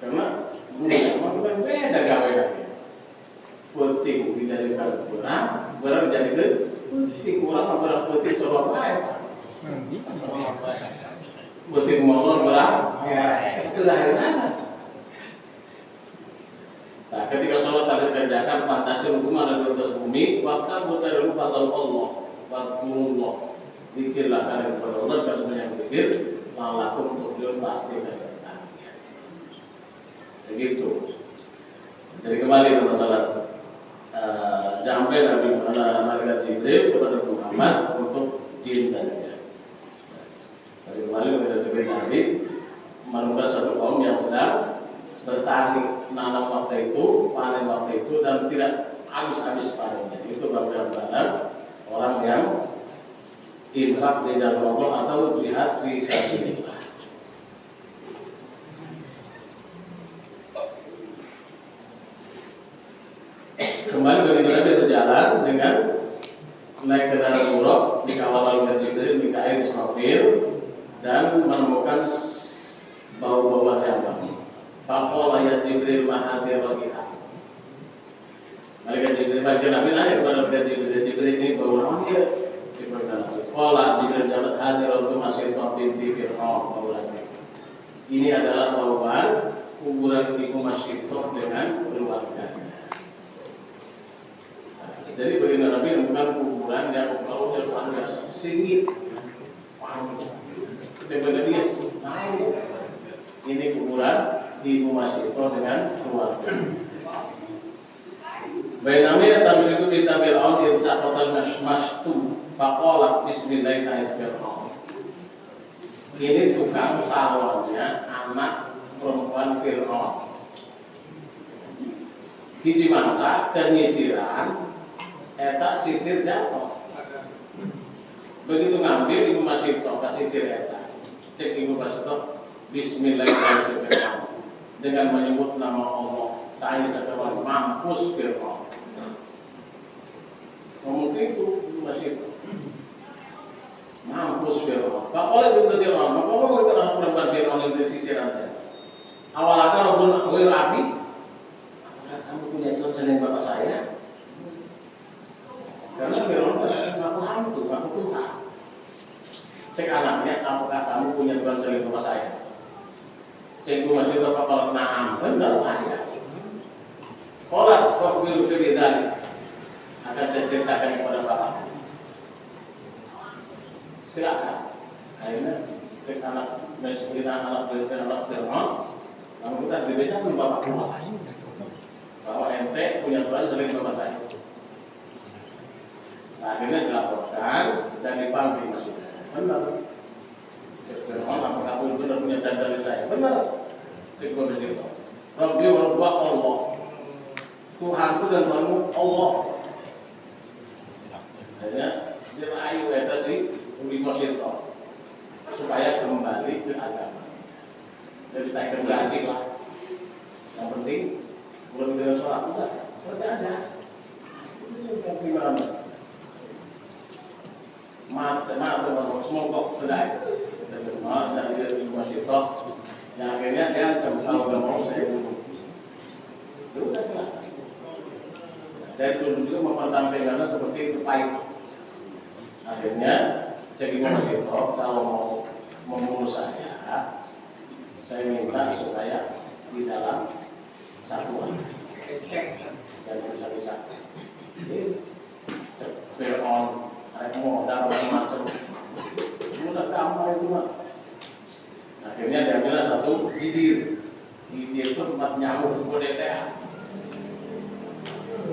S2: Karena memang beda gawe lagi. Penting dijadikan kurang, berang dijadikan penting kurang, berang penting soal baik. Penting molor berang, itu lain. Nah, ketika sholat tadi kerjakan fantasi hukum ada di atas bumi, waktu berkata lupa Allah, waktuullah, zikirlah kalian kepada Allah dan semuanya berzikir, lalakum tuhlun pasti kalian. Begitu. Jadi kembali ke masalah sampai Nabi Malaikat Jibril kepada Muhammad untuk jin tadi. Dari kemarin kita coba tadi menemukan satu kaum yang sedang bertani, nanam waktu itu, panen waktu itu, dan tidak habis-habis panennya. Itu gambaran orang yang infak di jalan Allah atau jihad fi sabilillah. Kembali begitu Nabi berjalan dengan naik kendaraan buruk, dikawal oleh Jibril, Mikail, Israfil, dan menemukan bau-bauan yang wangi. Faqala ya Jibril ma hadhihi raihah. Malaikat Jibril bagi Nabi nanya kepada malaikat Jibril, Jibril ini bau wangi ya? Qala Jibril jawab hadiratu masih binti Fir'aun baulannya. Ini adalah bauan kuburan Ibu Masyitoh dengan keluarganya. Jadi bagi Nabi menemukan kuburan yang baunya luar biasa, singit, wangi. Sebenarnya tahu ini kuburan Ibu Masyitoh dengan keluarga. Bainami tamsiku bi Fir'aun irtaqatal masmastu faqala bismillahirrahmanirrahim. Ini tukang salonnya anak perempuan Fir'aun. Hiji mangsa kenyisiran eta sisir jatuh. Begitu ngambil Ibu Masyitoh ke sisir eta. Cek Ibu Masyitoh bismillahirrahmanirrahim dengan menyebut nama Allah. Saya sekarang mampus Fir'aun. Ngomong itu masih mampus Fir'aun. Pak oleh itu Fir'aun, maka mau itu anak perempuan Fir'aun yang disisirannya. Awal akar robun awal api. Apakah kamu punya Tuhan selain bapak saya? Karena Fir'aun aku hantu, aku Tuhan. Cek anaknya, apakah kamu punya Tuhan selain bapak saya? Cek gue masih tahu kalau naam benar ayat. Kolat kau biru kebedaan akan saya ceritakan kepada bapak. Silakan. Akhirnya cek anak mesulina anak Fir'aun. Kamu kita dibedakan bapak keluar. Bahwa ente punya Tuhan selain bapak saya. Nah, akhirnya dilaporkan dan dipanggil maksudnya. Benar. Cek Fir'aun apakah kamu benar punya Tuhan selain saya? Benar. Cek gue begitu. Rabbi wa Rabbak Allah. Tuhanku dan Tuhanmu Allah. Akhirnya dirayu eta si Ibu Masyitoh supaya kembali ke agama. Jadi tak kembali lah. Yang penting belum dengan sholat juga. Seperti ada. Ini gimana? Maaf teman-teman, semoga sudah. Maaf dari Ibu Masyitoh. Yang akhirnya dia kalau nggak mau saya dulu. Sudah silakan. Dari dulu juga mempertampilkannya seperti itu pahit. Akhirnya Cek Ibu Masyitoh kalau mau membunuh saya minta supaya di dalam satuan dan bisa-bisa. Cek Fir'aun, ada modal macam mudah gampang itu mah. Akhirnya dia bilang satu hidir itu tempat nyamuk bodega.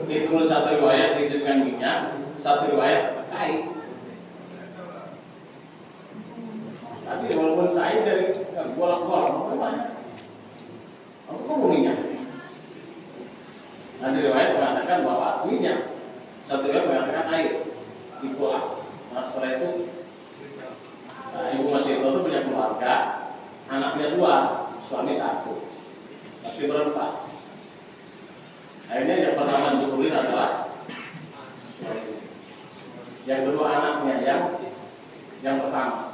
S2: Itu satu riwayat disebutkan minyak, satu riwayat cair. Tapi walaupun cair dari golok-golok, bagaimana? Aku kok minyak? Nanti riwayat mengatakan bahwa minyak, satu riwayat mengatakan air dibuang. Nah setelah itu, Ibu Masyitoh itu punya keluarga, anaknya 2, suami 1, tapi berempat. Akhirnya yang pertama dipukulin adalah yang kedua anaknya yang pertama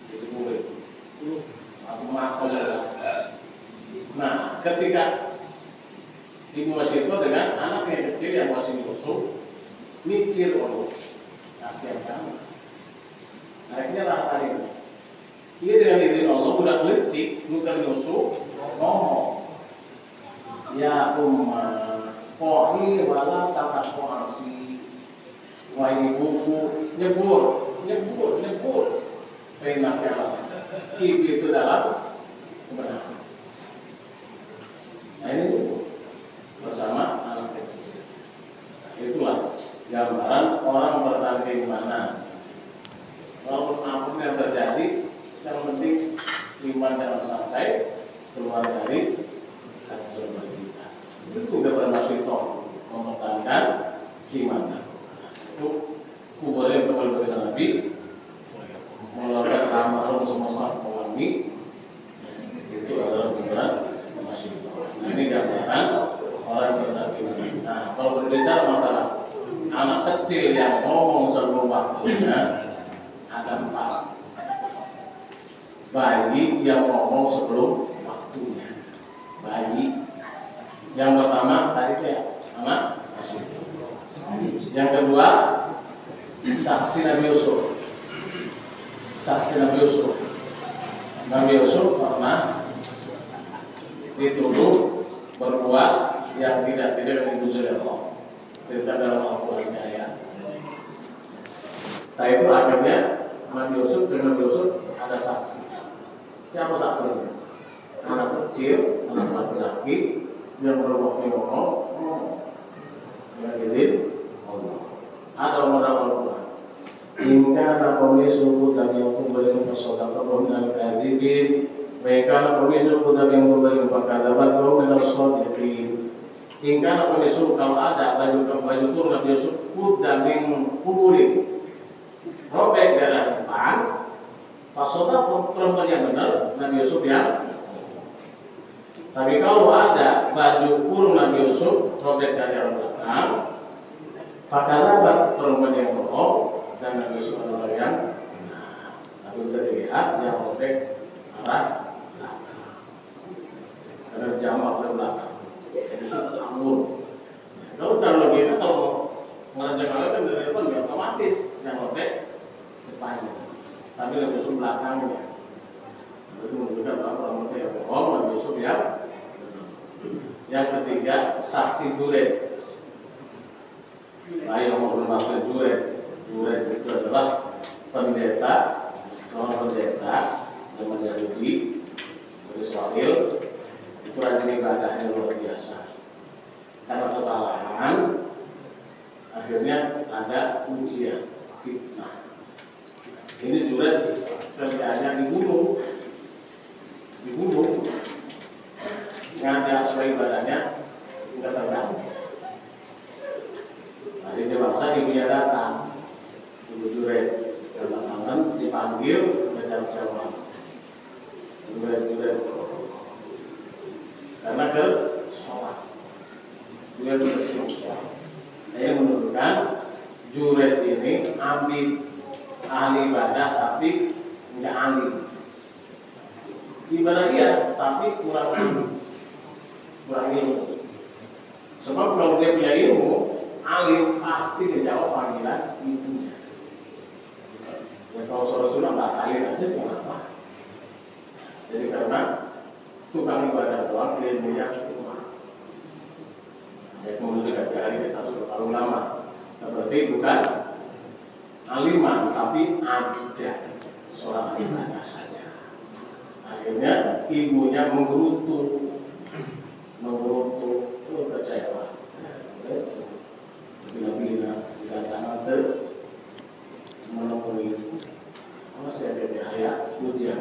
S2: dipukulin. Nah, ketika Ibu Masyitoh dengan anaknya kecil yang masih busuk mikir kasihan kamu. Akhirnya rata ini. Dia dengan izin Allah udah letik, nuker busuk, ngomong. Ya Qori wala taqasqasi wa ibuku nyebur Enak ya ibu itu dalam kebenaran. Nah ini bersama anak kecil. Itulah gambaran orang bertani di mana. Walaupun apapun yang terjadi, yang penting iman jangan sampai keluar dari keselamatan kita. Itu udah pernah syaitan mempertahankan iman. Itu boleh kembali kepada Nabi melakukan amalan semua mengalami itu adalah bukan syaitan. Nah, ini gambaran orang berarti. Nah, kalau berbicara masalah anak kecil yang ngomong sebelum waktunya ada 4. Bayi yang ngomong sebelum waktunya. Bayi. Yang pertama tadi ya anak asuh. Yang kedua saksi Nabi Yusuf. Saksi Nabi Yusuf. Nabi Yusuf pernah dituduh berbuat yang tidak dengan Ibu Zulaikha. Cerita dalam Al-Quran ayat. Nah itu akhirnya Nabi Yusuf dengan Nabi Yusuf ada saksi. Siapa saksinya? Anak kecil, anak laki-laki yang berbakti ngomong, yang izin Allah. Ada orang Al-Quran. Hingga nakomi suku dan yang kembali mempersoalkan kebun dan kazibin. Mereka nakomi suku dan yang kembali memperkadaban kau menasodikin. Hingga nakomi suku kalau ada baju turun Nabi Yusuf kuda mengkumpulin. Robek dari depan. Pasoda perempuan yang benar Nabi Yusuf yang. Tapi kalau ada baju kurung Nabi Yusuf robek dari arah belakang, pakar perempuan yang bohong dan Nabi Yusuf adalah yang tapi bisa dilihat yang robek arah belakang. Karena jamak dari belakang. Jadi itu anggur. Kalau secara logika kalau mengajak kalian kan dari depan ya otomatis yang robek depannya. Tapi Nabi Yusuf belakangnya. Itu menunjukkan bahwa orang yang bohong Nabi Yusuf yang. Yang ketiga saksi Juret. Yang mau bermaksud Juret. Juret itu adalah pendeta, seorang pendeta zaman Yahudi Israel. Itu rajin ibadahnya luar biasa. Karena kesalahan, akhirnya ada ujian fitnah. Ini Juret kerjanya dibunuh. Sengaja supaya ibadahnya tidak terganggu. Akhirnya bangsa ibunya datang, ibu Juret dalam dipanggil berjam-jaman. Juret karena ke sholat. Juret bersyukur. Saya menunjukkan Juret ini ambil ahli ibadah tapi tidak ahli. Ibadah dia tapi kurang ilmu. Sebab kalau dia punya ilmu, alim pasti dijawab panggilan ibunya. Ya kalau saudara batalin aja sih kenapa? Jadi karena tukang ibadah doang ilmunya cuma. Ya kemudian 3 hari kita sudah terlalu lama. Nah, berarti bukan aliman tapi ada seorang ibadah saja. Akhirnya ibunya menggerutu, kecewa. Bila-bila dikatakan menemui saya dari ayat ujian.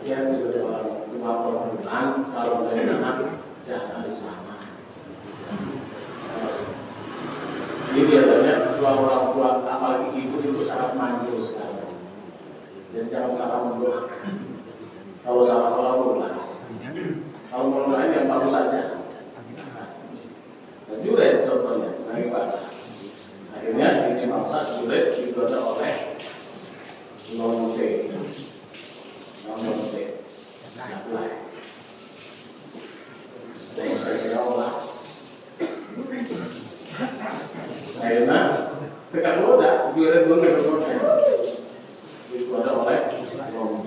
S2: Dia sudah orang tua perempuan kalau dari anak jangan di sana. Ini biasanya dua orang tua apalagi ibu itu sangat manjur sekali. Dan jangan salah mendoakan. Kalau salah berdoa. Kalau mendoakan yang bagus saja. Dan Juret contohnya, naik pada. Akhirnya ini bangsa Juret digoda oleh non-T. Apply. Dan saya olah. Akhirnya dekat goda, Juret goda. Digoda oleh non-T.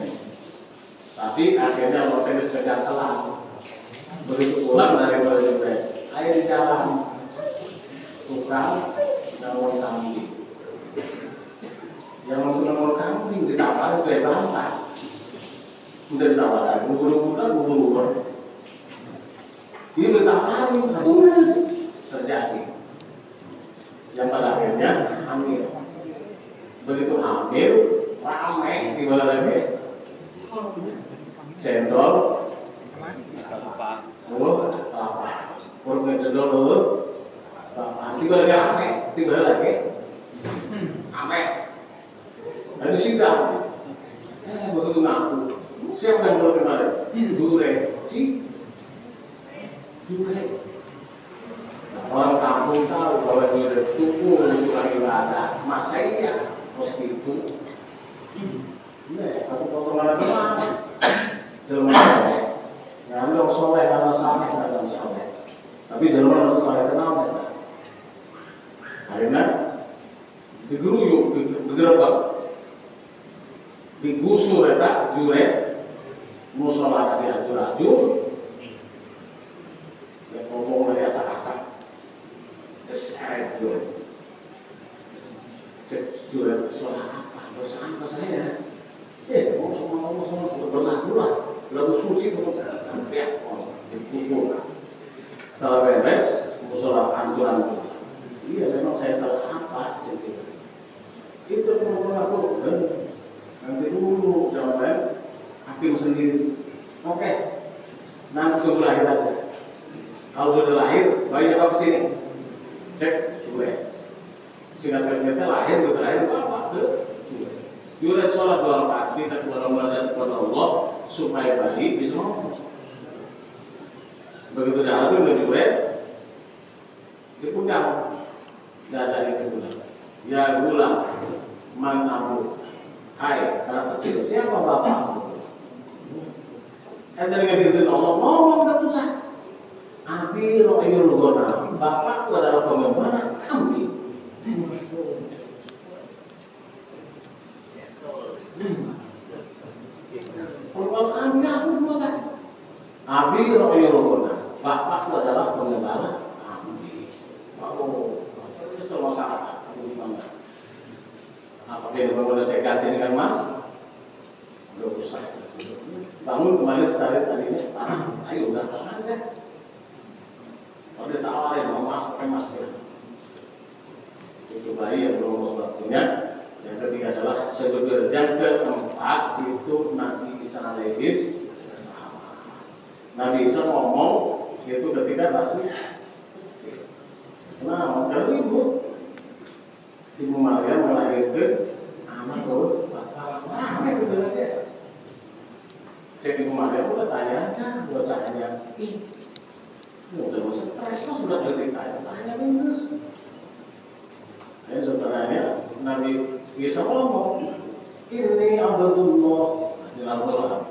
S2: Tapi akhirnya non-T sekedar selang. Begitu pulang dari Juret. Ayo di jalan tukang daun kambing. Yang mau kambing ditawar ke lantai. Udah ditawaran, gubernur. Dia ditawarin, tulis terjadi. Yang pada akhirnya hamil. Begitu ambil rame di bawah lagi cendol apa kurang cendol dulu tiba lagi rame tiba lagi rame ada sidang begitu ngaku siapa yang belum kemarin dure orang kampung tahu bahwa dure tuku untuk lagi ada masa iya meskipun atau potongan apa jelma ya lo soleh karena soleh karena soleh tapi jelma harus soleh kenal akhirnya digeruyuk digerebek digusur eta jure musola diajur-ajur ya ngomong dari acak-acak keseret jure jure musola apa dosa apa saya ngomong sama berlaku lah lagu suci untuk hampir digusur setelah beres musola anjuran iya memang saya salah apa itu ngomong aku nanti dulu jawaban hakim sendiri oke nanti tunggu lahir aja kalau sudah lahir bayi apa kesini cek sudah singkat-singkatnya lahir begitu lahir apa ke sudah sholat 2 rakaat kita kepada Allah supaya bayi bisa ngomong begitu dah habis ke jure dipegang dada itu gula ya gula man abu hai karena kecil siapa bapakmu dengan diri Allah ngomong ke Tuhan abi ro'ayul gona bapakku adalah pengembara kami kalau kami aku Tuhan abi ro'ayul gona bapakku adalah pengembara kami itu semua salah aku dimana apakah yang boleh saya ganti dengan mas? Gak usah. Bangun kembali setari tadinya tanah, ayo gak aja. Kalau ditawarin mau mas pakai mas ya. Itu bayi yang belum waktunya. Yang ketiga adalah sebagai yang keempat itu Nabi Isa alaihis salam. Nabi Isa ngomong itu ketika masih nah, kalau Ibu Maryam melahirkan anak tuh, mana itu dia? Cek Ibu Maryam udah tanya aja, buat cahaya. Mau terus stres, kok sudah ditanya, tanya terus. Sebenarnya Nabi Isa ngomong, ini Abdullah, Abdullah.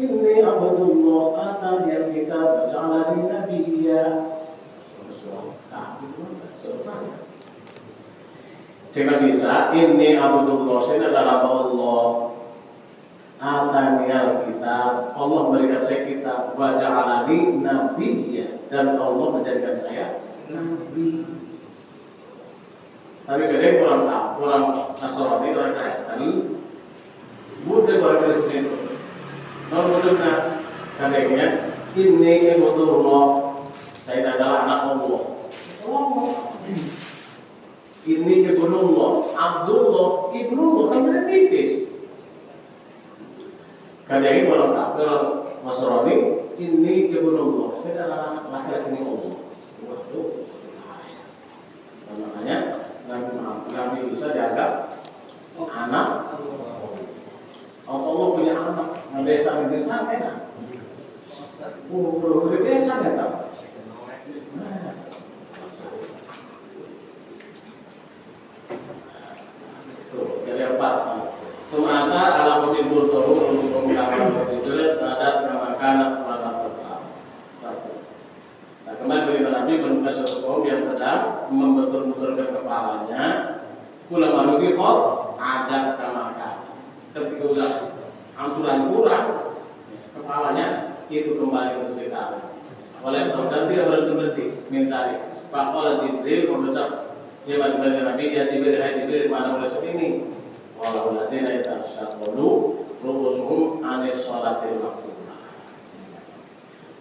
S2: Ini Abdullah, atanya kita berjalan di Nabiya. Jika bisa, ini Abdullah, saya adalah Allah. Atanial kitab, Allah memberikan saya kitab, waja'alani nabiyya, dan Allah menjadikan saya nabi. Tapi kadang orang Nasrani, orang Kristen, mudah orang Kristen. Kalau mudah kadangnya, ini Abdullah, saya adalah anak Allah. Ini Ibnullah, Abdullah, Ibnullah kan benar tipis. Kadang orang kafir, Nasrani, ini Ibnullah, saya adalah laki-laki Allah. Waduh, makanya Nabi bisa dianggap anak. Allah punya anak, desa negeri sampai kan? Belum desa ya tak? Jadi apa? Semata ala kotin turun untuk mengkawan jelek adat makanan pada tetap. Nah kemarin bagi Nabi menemukan satu kaum yang sedang membetul-betulkan kepalanya, pulang malu dihot adat kamakan. Ketika sudah ampuran kurang, kepalanya itu kembali ke sekitar. Oleh dan tidak berhenti minta Pakola Jibril mengucap dia bagi Nabi ya Jibril hai Jibril mana boleh segini walau ladina yatasaqulu rusuhum anis sholatil maktubah.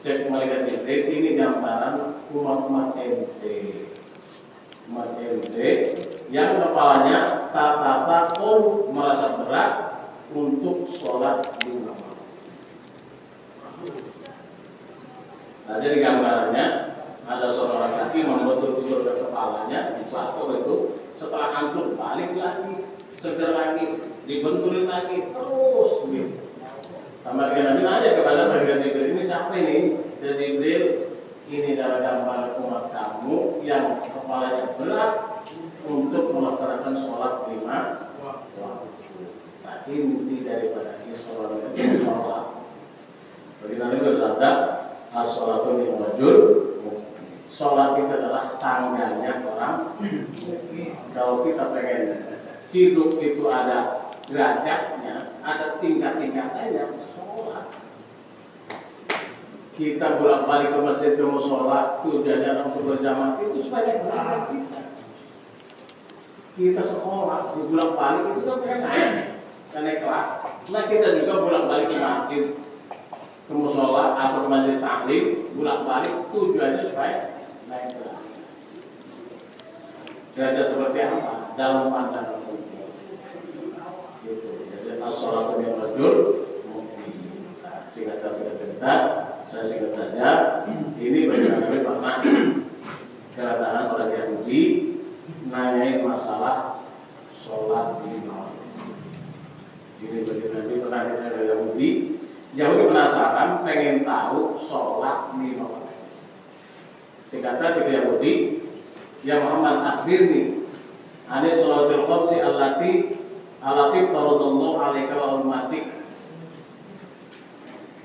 S2: Cek malaikat Jibril ini gambaran umat-umat ente yang kepalanya tata pun merasa berat untuk sholat di rumah. Nah, jadi gambarannya ada seorang laki membetul-betul ke kepalanya jatuh itu, setelah hancur balik lagi, seger lagi, dibentulin lagi, terus gitu. Sama dengan Nabi nanya kepada Malaikat Jibril, ini siapa ini? Jadi Jibril, ini adalah gambaran umat kamu yang kepalanya berat untuk melaksanakan sholat 5 waktu. Nah, inti daripada sholat itu sholat. Bagi Nabi bersabda, as-sholatu ni'matul mukmin. Sholat itu adalah tangganya orang mukmin. Kalau kita pengen hidup itu ada derajatnya, ada tingkat-tingkatannya, sholat. Kita bolak-balik ke masjid ke musola, tujuannya untuk berjamaah itu sebagai berangkat kita. Kita sekolah, di bolak-balik itu kan naik kelas. Nah, kita juga bolak-balik ke masjid, ke musola atau ke masjid taklim, bolak-balik tujuannya supaya naik kelas. Derajat seperti apa? Dalam pandangan hukum. Gitu. Jadi as-sholatu ni'matul mukmin. Singkat cerita, saya singkat saja. Ini bagaimana pernah kedatangan orang Yahudi nanyain masalah sholat 5 waktu. Ini bagaimana pernah ditanya oleh Yahudi. Yahudi penasaran, pengen tahu sholat 5 waktu. Singkatnya jika Yahudi, ya Muhammad akhirni ada sholatul khamsi allati faradallahu alaika wa ummatik.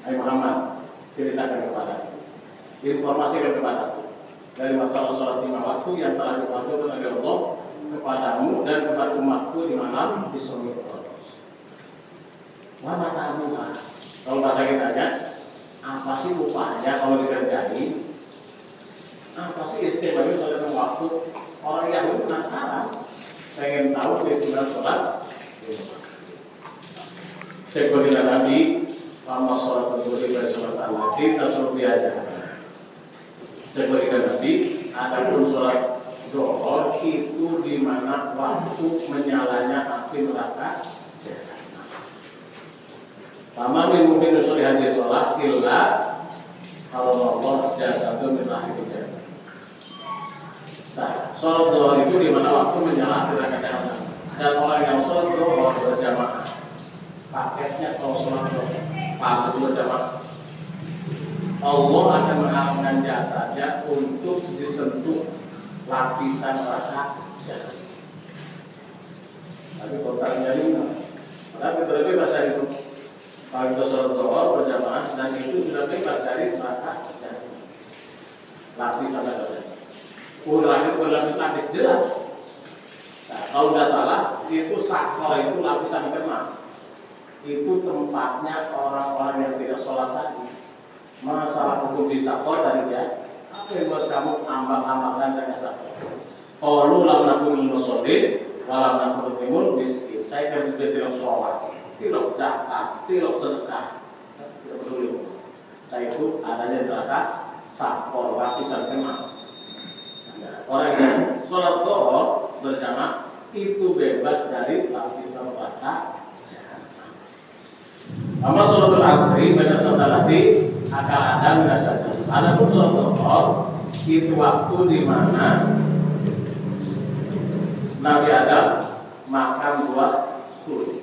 S2: Hai Muhammad, ceritakan kepada informasikan kepada dari masalah sholat 5 waktu yang telah diwajibkan oleh Allah kepadamu dan kepada umatku di malam Isra Mi'raj. Mana tahu lah. Kalau bahasa kita aja, apa sih upaya kalau dikerjain? Apa sih istimewanya sholat 5 waktu? Orang Yahudi penasaran, pengen tahu keistimewaan sholat. Seperti Nabi, lama sholat berdiri dari sholat al-Nabi, tak biasa. Seperti Nabi, adapun sholat zuhur itu di mana waktu menyalanya api neraka. Sama mungkin usul hadis sholat illa kalau Allah jasa itu minah itu jasa. Nah, sholat zuhur itu di mana waktu menyala api neraka jahanam. Dan orang yang sholat zuhur berjamaah, paketnya kalau sholat zuhur patut berjamaah, Allah akan mengharamkan jasanya untuk disentuh lapisan neraka jahanam. Tapi kontaknya 5. Tapi terlebih bahasa itu. Kalau kita sholat zuhur berjamaah dan itu sudah bebas dari neraka jahanam. Lapisan neraka. Langit berlapis-lapis jelas. Nah, kalau nggak salah itu sakor itu lapisan kena. Itu tempatnya orang-orang yang tidak sholat tadi. Masalah hukum di sakor tadi ya. Apa yang buat kamu ambak-ambakan dengan sakor? Kalau lam nakun musolin, walam nakun timun miskin. Saya kan juga tidak sholat, tidak zakat, tidak sedekah, tidak peduli. Nah itu adanya neraka sakor lapisan kena. Orang yang sholat zuhur berjamaah itu bebas dari lapisan neraka jahanam. Amma sholatul asri pada sholat tadi akal ada merasa. Adapun sholat zuhur itu waktu di mana Nabi Adam makan buah kurma.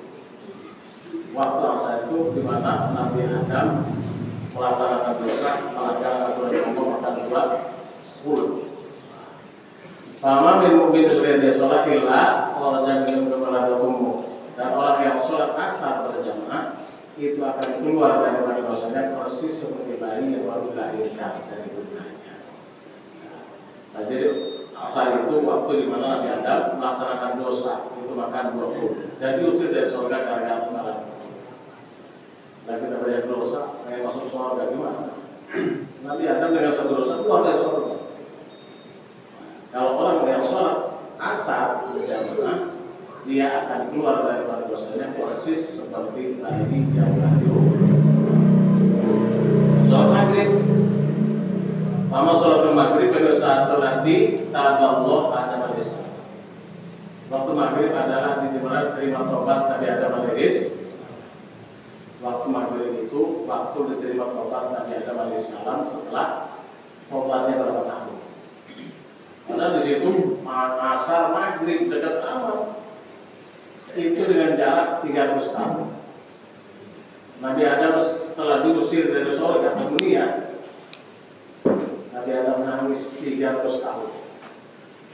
S2: Waktu asar itu di mana Nabi Adam melaksanakan dosa, melanggar aturan Allah makan buah kurma. Fama min mu'min sudah sholat illa orang yang minum kepada umum dan orang yang sholat asar berjamaah itu akan keluar dari dosanya persis seperti bayi yang baru dilahirkan dari ibunya. Nah, jadi asar itu waktu di mana Nabi Adam melaksanakan dosa itu makan buah kurma. Jadi usir dari surga gara-gara kesalahan. Dan kita banyak dosa, pengen masuk surga gimana? Nabi Adam dengan satu dosa keluar dari surga. Kalau orang yang sholat asar berjamaah, dia akan keluar dari dosanya persis seperti tadi yang tadi. Sholat maghrib, sama sholat maghrib pada saat terlatih taballah ada malaysia. Waktu maghrib adalah di dimana terima tobat Nabi Adam alaihi. Waktu maghrib itu waktu diterima tobat Nabi Adam alaihissalam setelah tobatnya berapa tahun. Karena di situ asar maghrib dekat amat itu dengan jarak 300 tahun. Nabi Adam setelah diusir dari surga ke dunia, Nabi Adam nangis 300 tahun.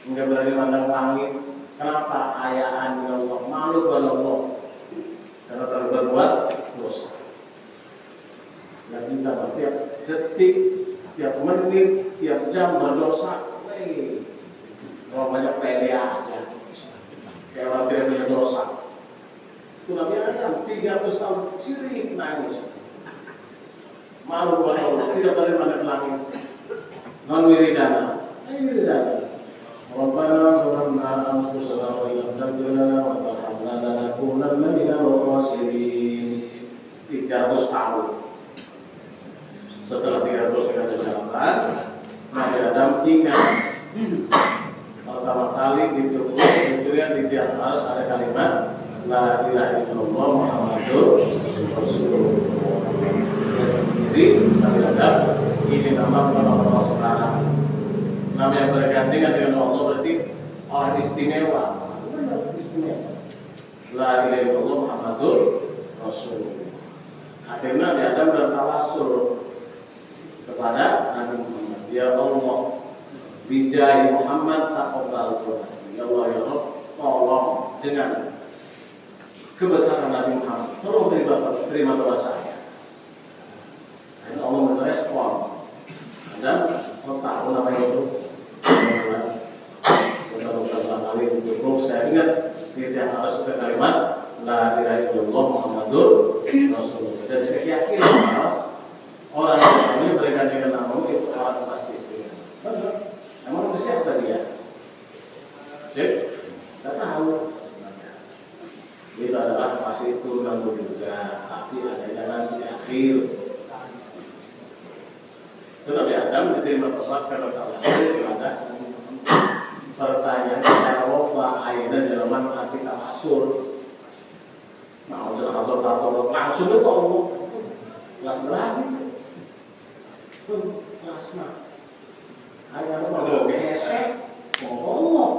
S2: Enggak berani pandang langit. Kenapa? Ayaan Allah, malu kepada Allah karena telah berbuat dosa. Dan kita tiap detik, tiap menit, tiap jam berdosa. Kalau banyak pede aja, kayak orang tidak punya dosa. Itu Nabi Adam 300 tahun sirik nangis, malu kepada Allah, tidak boleh pandang langit. Non wiridana, wiridana. Rabbana zalamna anfusana wa illam taghfir lana wa tarhamna lanakunanna minal khasirin. 300 tahun. Setelah 300 jalan, Nabi Adam ingat pertama kali dicukup itu yang di atas ada kalimat La ilaha illallah Muhammadur Rasulullah. Jadi Nabi Adam ini nama Allah sekarang. Nama yang bergandengan dengan Allah berarti orang istimewa. Benar, istimewa. La ilaha illallah Muhammadur Rasulullah. Akhirnya Nabi Adam bertawasul kepada Nabi Muhammad. Ya Allah, bijai Muhammad taqabbal qurban. Ya Allah ya Rabb, tolong dengan kebesaran Nabi Muhammad, tolong terima doa saya. Dan Allah merespon. Dan Allah tahu nama itu. Setelah beberapa kali cukup, saya ingat tidak harus ke kalimat La ilaha illallah Muhammadur Rasulullah. Dan saya yakin orang yang ini berikan dengan nama itu orang pasti istimewa. Benar. Emang siapa dia? Cek, tidak tahu. Itu adalah pasti turunan juga, tapi ada nanti akhir. Itu Nabi Adam diterima pesat karena Allah ada pertanyaan jawab akhirnya jalan hati kasur. Nah, sudah kantor langsung itu Allah langsung lagi. Plasma. Akhirnya mau gesek, mau ngomong.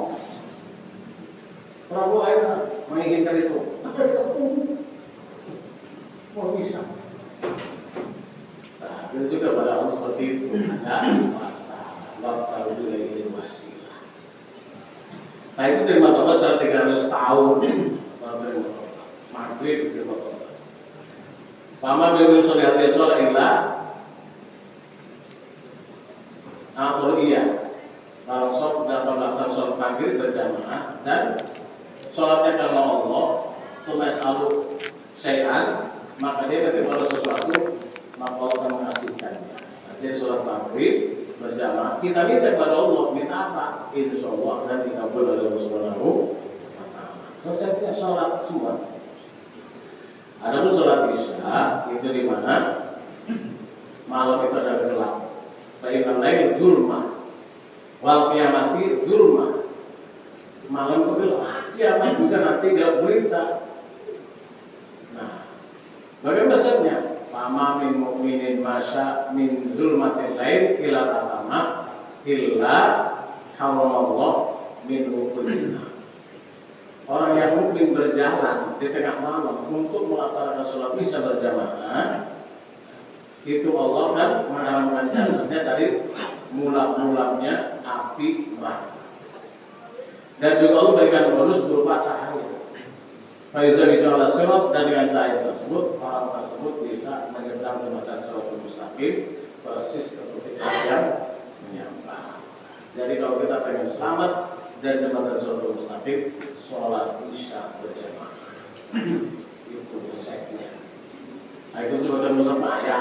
S2: Prabowo akhirnya menginginkan itu. Maka dikepung. Mau bisa. Nah, itu juga pada Allah seperti itu. Dan waktu itu lagi wasilah. Nah itu terima tobat setelah 300 tahun. Maghrib terima tobat. Pama beliau solihat sholat ilah. Atau iya, kalau sholat dan melaksanakan sholat maghrib berjamaah dan sholatnya karena Allah, tunas alu syai'an, maka dia ketika sesuatu maka Allah akan menghasilkannya. Jadi sholat maghrib berjamaah, kita minta kepada Allah, minta apa? Insya Allah akan dikabul oleh Allah Subhanahu wa Ta'ala. Selesai sholat semua. Adapun sholat isya itu di mana malam itu ada gelap. Baiklah lain zulmah, wal qiyamati zulmah. Malam itu gelap, kiamat juga nanti gelap gulita. Nah, bagaimana pesannya? Fama min mu'minin masya min zulmatil lain ila tatama illa haramallah min wukulina. Orang yang mukmin berjalan di tengah malam untuk melaksanakan sholat isya berjamaah, itu Allah kan mengharamkan jasadnya dari mulak-mulaknya api neraka. Dan juga Allah berikan bonus berupa cahaya. Faiza bijalah sirat, dan dengan cahaya tersebut orang tersebut bisa menyeberang jembatan Shiratul Mustaqim persis seperti yang menyampah. Jadi kalau kita pengen selamat dari jembatan Shiratul Mustaqim, sholat isya berjamaah itu resepnya. Nah itu jembatan Mustaqim ya.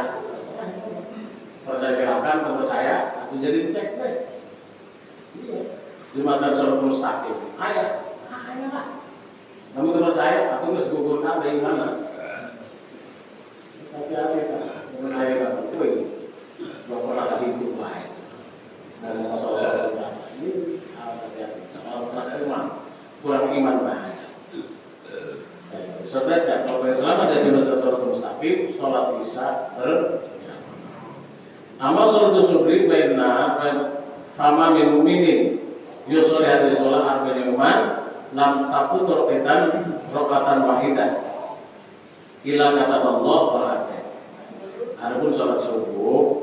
S2: Percaya silakan, percaya atau jadi cek deh. Iya. Jembatan Shiratul Mustaqim. Ayah lah. Kamu terus saya, aku nggak gugur kamu dari mana? Hati-hati kan, mengenai kamu, woi, belum pernah hidup baik. Dan masalah ini harus hati-hati. Kalau pernah rumah, kurang iman bahaya. Sebaiknya kalau selama ada jumlah sholat mustaqim, sholat isya Amma sholat subri baina sama min mukminin yusolli hadis sholat arba'in yawman lam takut rokatan wahidah ila kata Allah berada. Adapun sholat subuh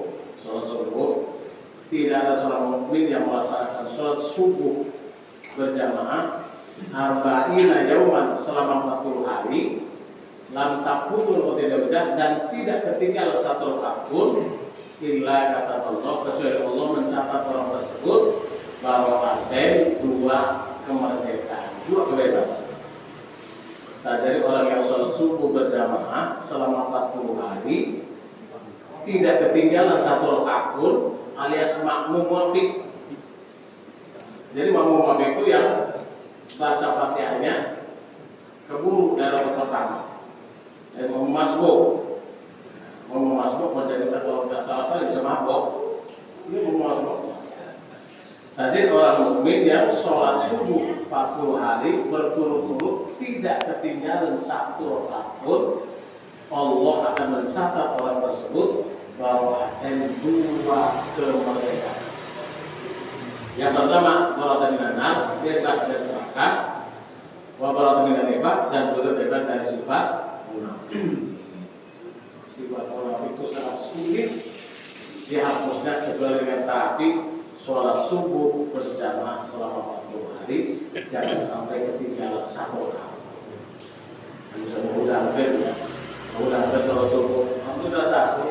S2: tidak ada seorang mukmin yang melaksanakan sholat subuh berjamaah arba'ina yawman selama 40 hari lam takutul tidak dan tidak ketinggalan satu rakaat pun illa kata Allah kecuali Allah mencatat orang tersebut bahwa ada dua kemerdekaan, dua kebebasan. Nah, jadi orang yang sholat subuh berjamaah selama 40 hari tidak ketinggalan satu rakaat pun alias makmum muafiq. Jadi makmum muafiq itu yang baca Fatihahnya keburu dari rakaat pertama. Dan masbuk menjadi kalau tidak salah bisa mabok. Ini masbuk. Tadi orang mukmin yang sholat subuh 40 hari berturut-turut tidak ketinggalan satu rakaat pun, Allah akan mencatat orang tersebut bahwa ada dua kemerdekaan. Yang pertama, baratan minanar, bebas dari neraka, wa baratan minanifaq, dan bebas dari sifat munafik. Sifat munafik itu sangat sulit dihapusnya kecuali dengan taati sholat subuh berjamaah selama 40 hari, jangan sampai ketinggalan satu rakaat. Mudah-mudahan ya. Mudah-mudahan sholat subuh. Alhamdulillah satu.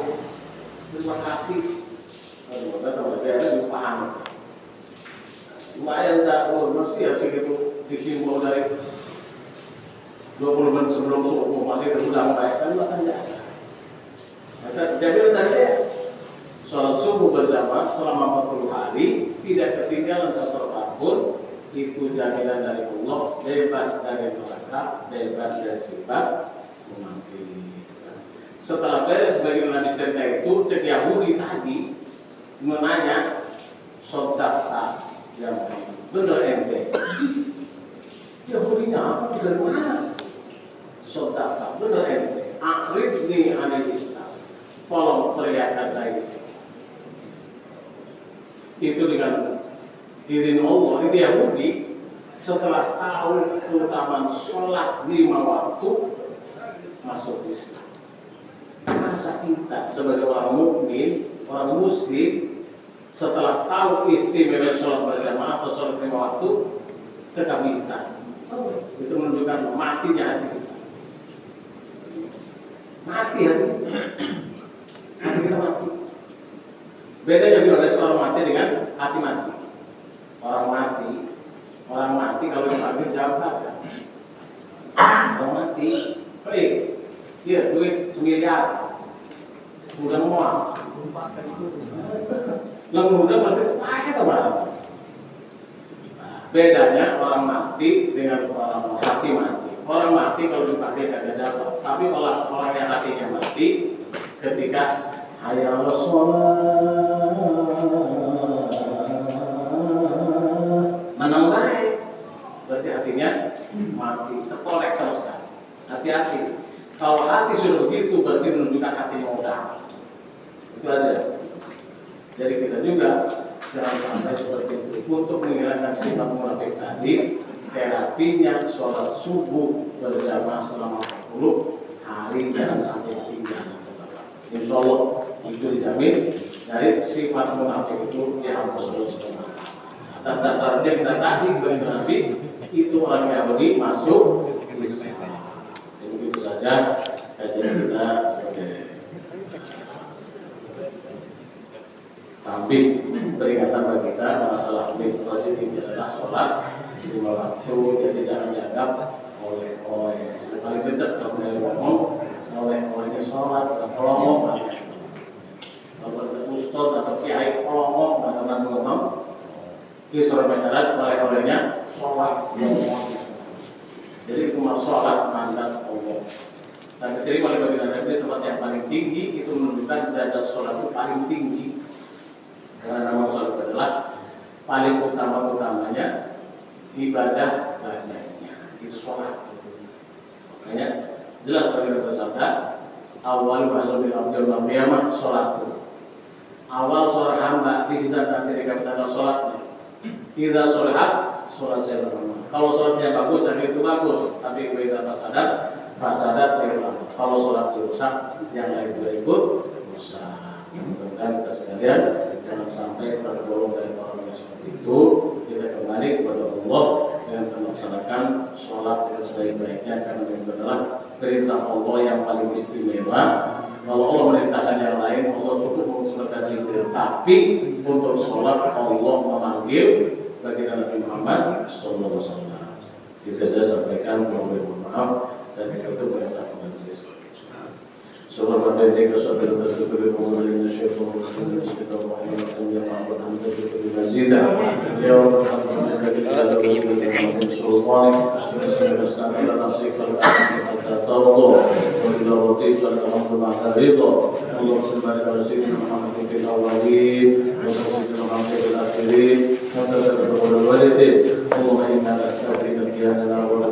S2: Terima kasih. Kalau ada dipahami. Lumayan tak mesti ya segitu disimpul dari 20 menit sebelum subuh masih terundang baik kan akan biasa. Jadi tadi sholat subuh berjamaah selama 40 hari tidak ketinggalan satu rakaat pun, itu jaminan dari Allah, bebas dari neraka, bebas dari sifat munafik. Setelah beres bagaimana dicerita itu, cek Yahudi tadi menanya sodakta yang benar ente. Yahudinya apa? Dari mana? Sodakta benar ente. Akhirnya anil Islam. Tolong perlihatkan saya di sini. Itu dengan izin Allah, itu Yahudi setelah tahu keutamaan sholat 5 waktu masuk Islam. Masa kita sebagai orang mukmin, orang muslim, setelah tahu istimewa sholat berjamaah atau sholat 5 waktu, tetap kita. Itu menunjukkan matinya hati kita. Mati hati. Hati kita mati. Beda yang dilakukan orang mati dengan hati mati. Orang mati kalau dipanggil jawab apa? Orang mati, baik, dia duit 1 miliar, udah mual. Yang muda berarti pakai kemana? Bedanya orang mati dengan orang hati mati. Orang mati kalau dipanggil kagak jawab, tapi orang yang hatinya mati ketika hayya 'alas shalah menang baik, berarti hatinya mati, terkolek sama sekali. Hati-hati. Kalau hati sudah begitu, berarti menunjukkan hatinya udah. Itu aja. Jadi kita juga jangan sampai seperti itu. Untuk menghilangkan sifat munafik tadi, terapinya sholat subuh berjamaah selama 40 hari, jangan sampai ketinggalan sesaat. Insya Allah itu dijamin dari sifat munafik itu dihapus oleh semua. Atas dasarnya kita tadi bernabi itu orang Yahudi masuk Islam. Jadi begitu saja kajian kita tambih peringatan bagi kita masalah wajib ini adalah sholat 5 waktu. Jadi jangan dianggap oleh paling dekat kalau dari ngomong olehnya sholat ngomong kalau ada ustad atau kiai ngomong nggak ngomong di surah Al-Baqarah oleh-olehnya sholat ngomong. Jadi cuma sholat mandat Allah. Dan diterima oleh baginda Nabi tempat yang paling tinggi, itu menunjukkan derajat sholat itu paling tinggi. Karena nama sholat adalah paling utama-utamanya ibadah lainnya. Itu sholat. Makanya jelas bagi kita bersabda, awal masuk di abjad qiyamah sholat. Awal seorang hamba dihisabkan ketika bertanda sholatnya. Idza sholahat, sholat saya beramal. Kalau sholatnya bagus, itu bagus. Tapi idza fasadat saya beramal. Kalau sholat rusak, yang lain juga ikut rusak. Mudah-mudahan kita sekalian jangan sampai tergolong dari orang yang seperti itu. Kita kembali kepada Allah dengan melaksanakan sholat dengan sebaik-baiknya, karena itu adalah perintah Allah yang paling istimewa. Kalau Allah merintahkan yang lain, Allah cukup mengusulkan Jibril. Tapi untuk sholat Allah memanggil bagi Nabi Muhammad Sallallahu Alaihi Wasallam. Itu saya sampaikan, mohon maaf, dan itu perintah Tuhan. Surah Al-Fatihah surah Al-Fatihah kemudian syaitan kemudian sekitar Muhammad yang ma'bud hamdan bi mazidah ya rabbal alamin kita bersyukur sultan asna nasif al-hatta tardo wa ila rati al-hamdu ma'a ridha Allah subhanahu wa ta'ala Muhammad fil awwalin wa sallallahu Muhammad fil akhirin wa sallallahu alaihi wa sallam. Allahumma inna nas'aluka al-jannata wa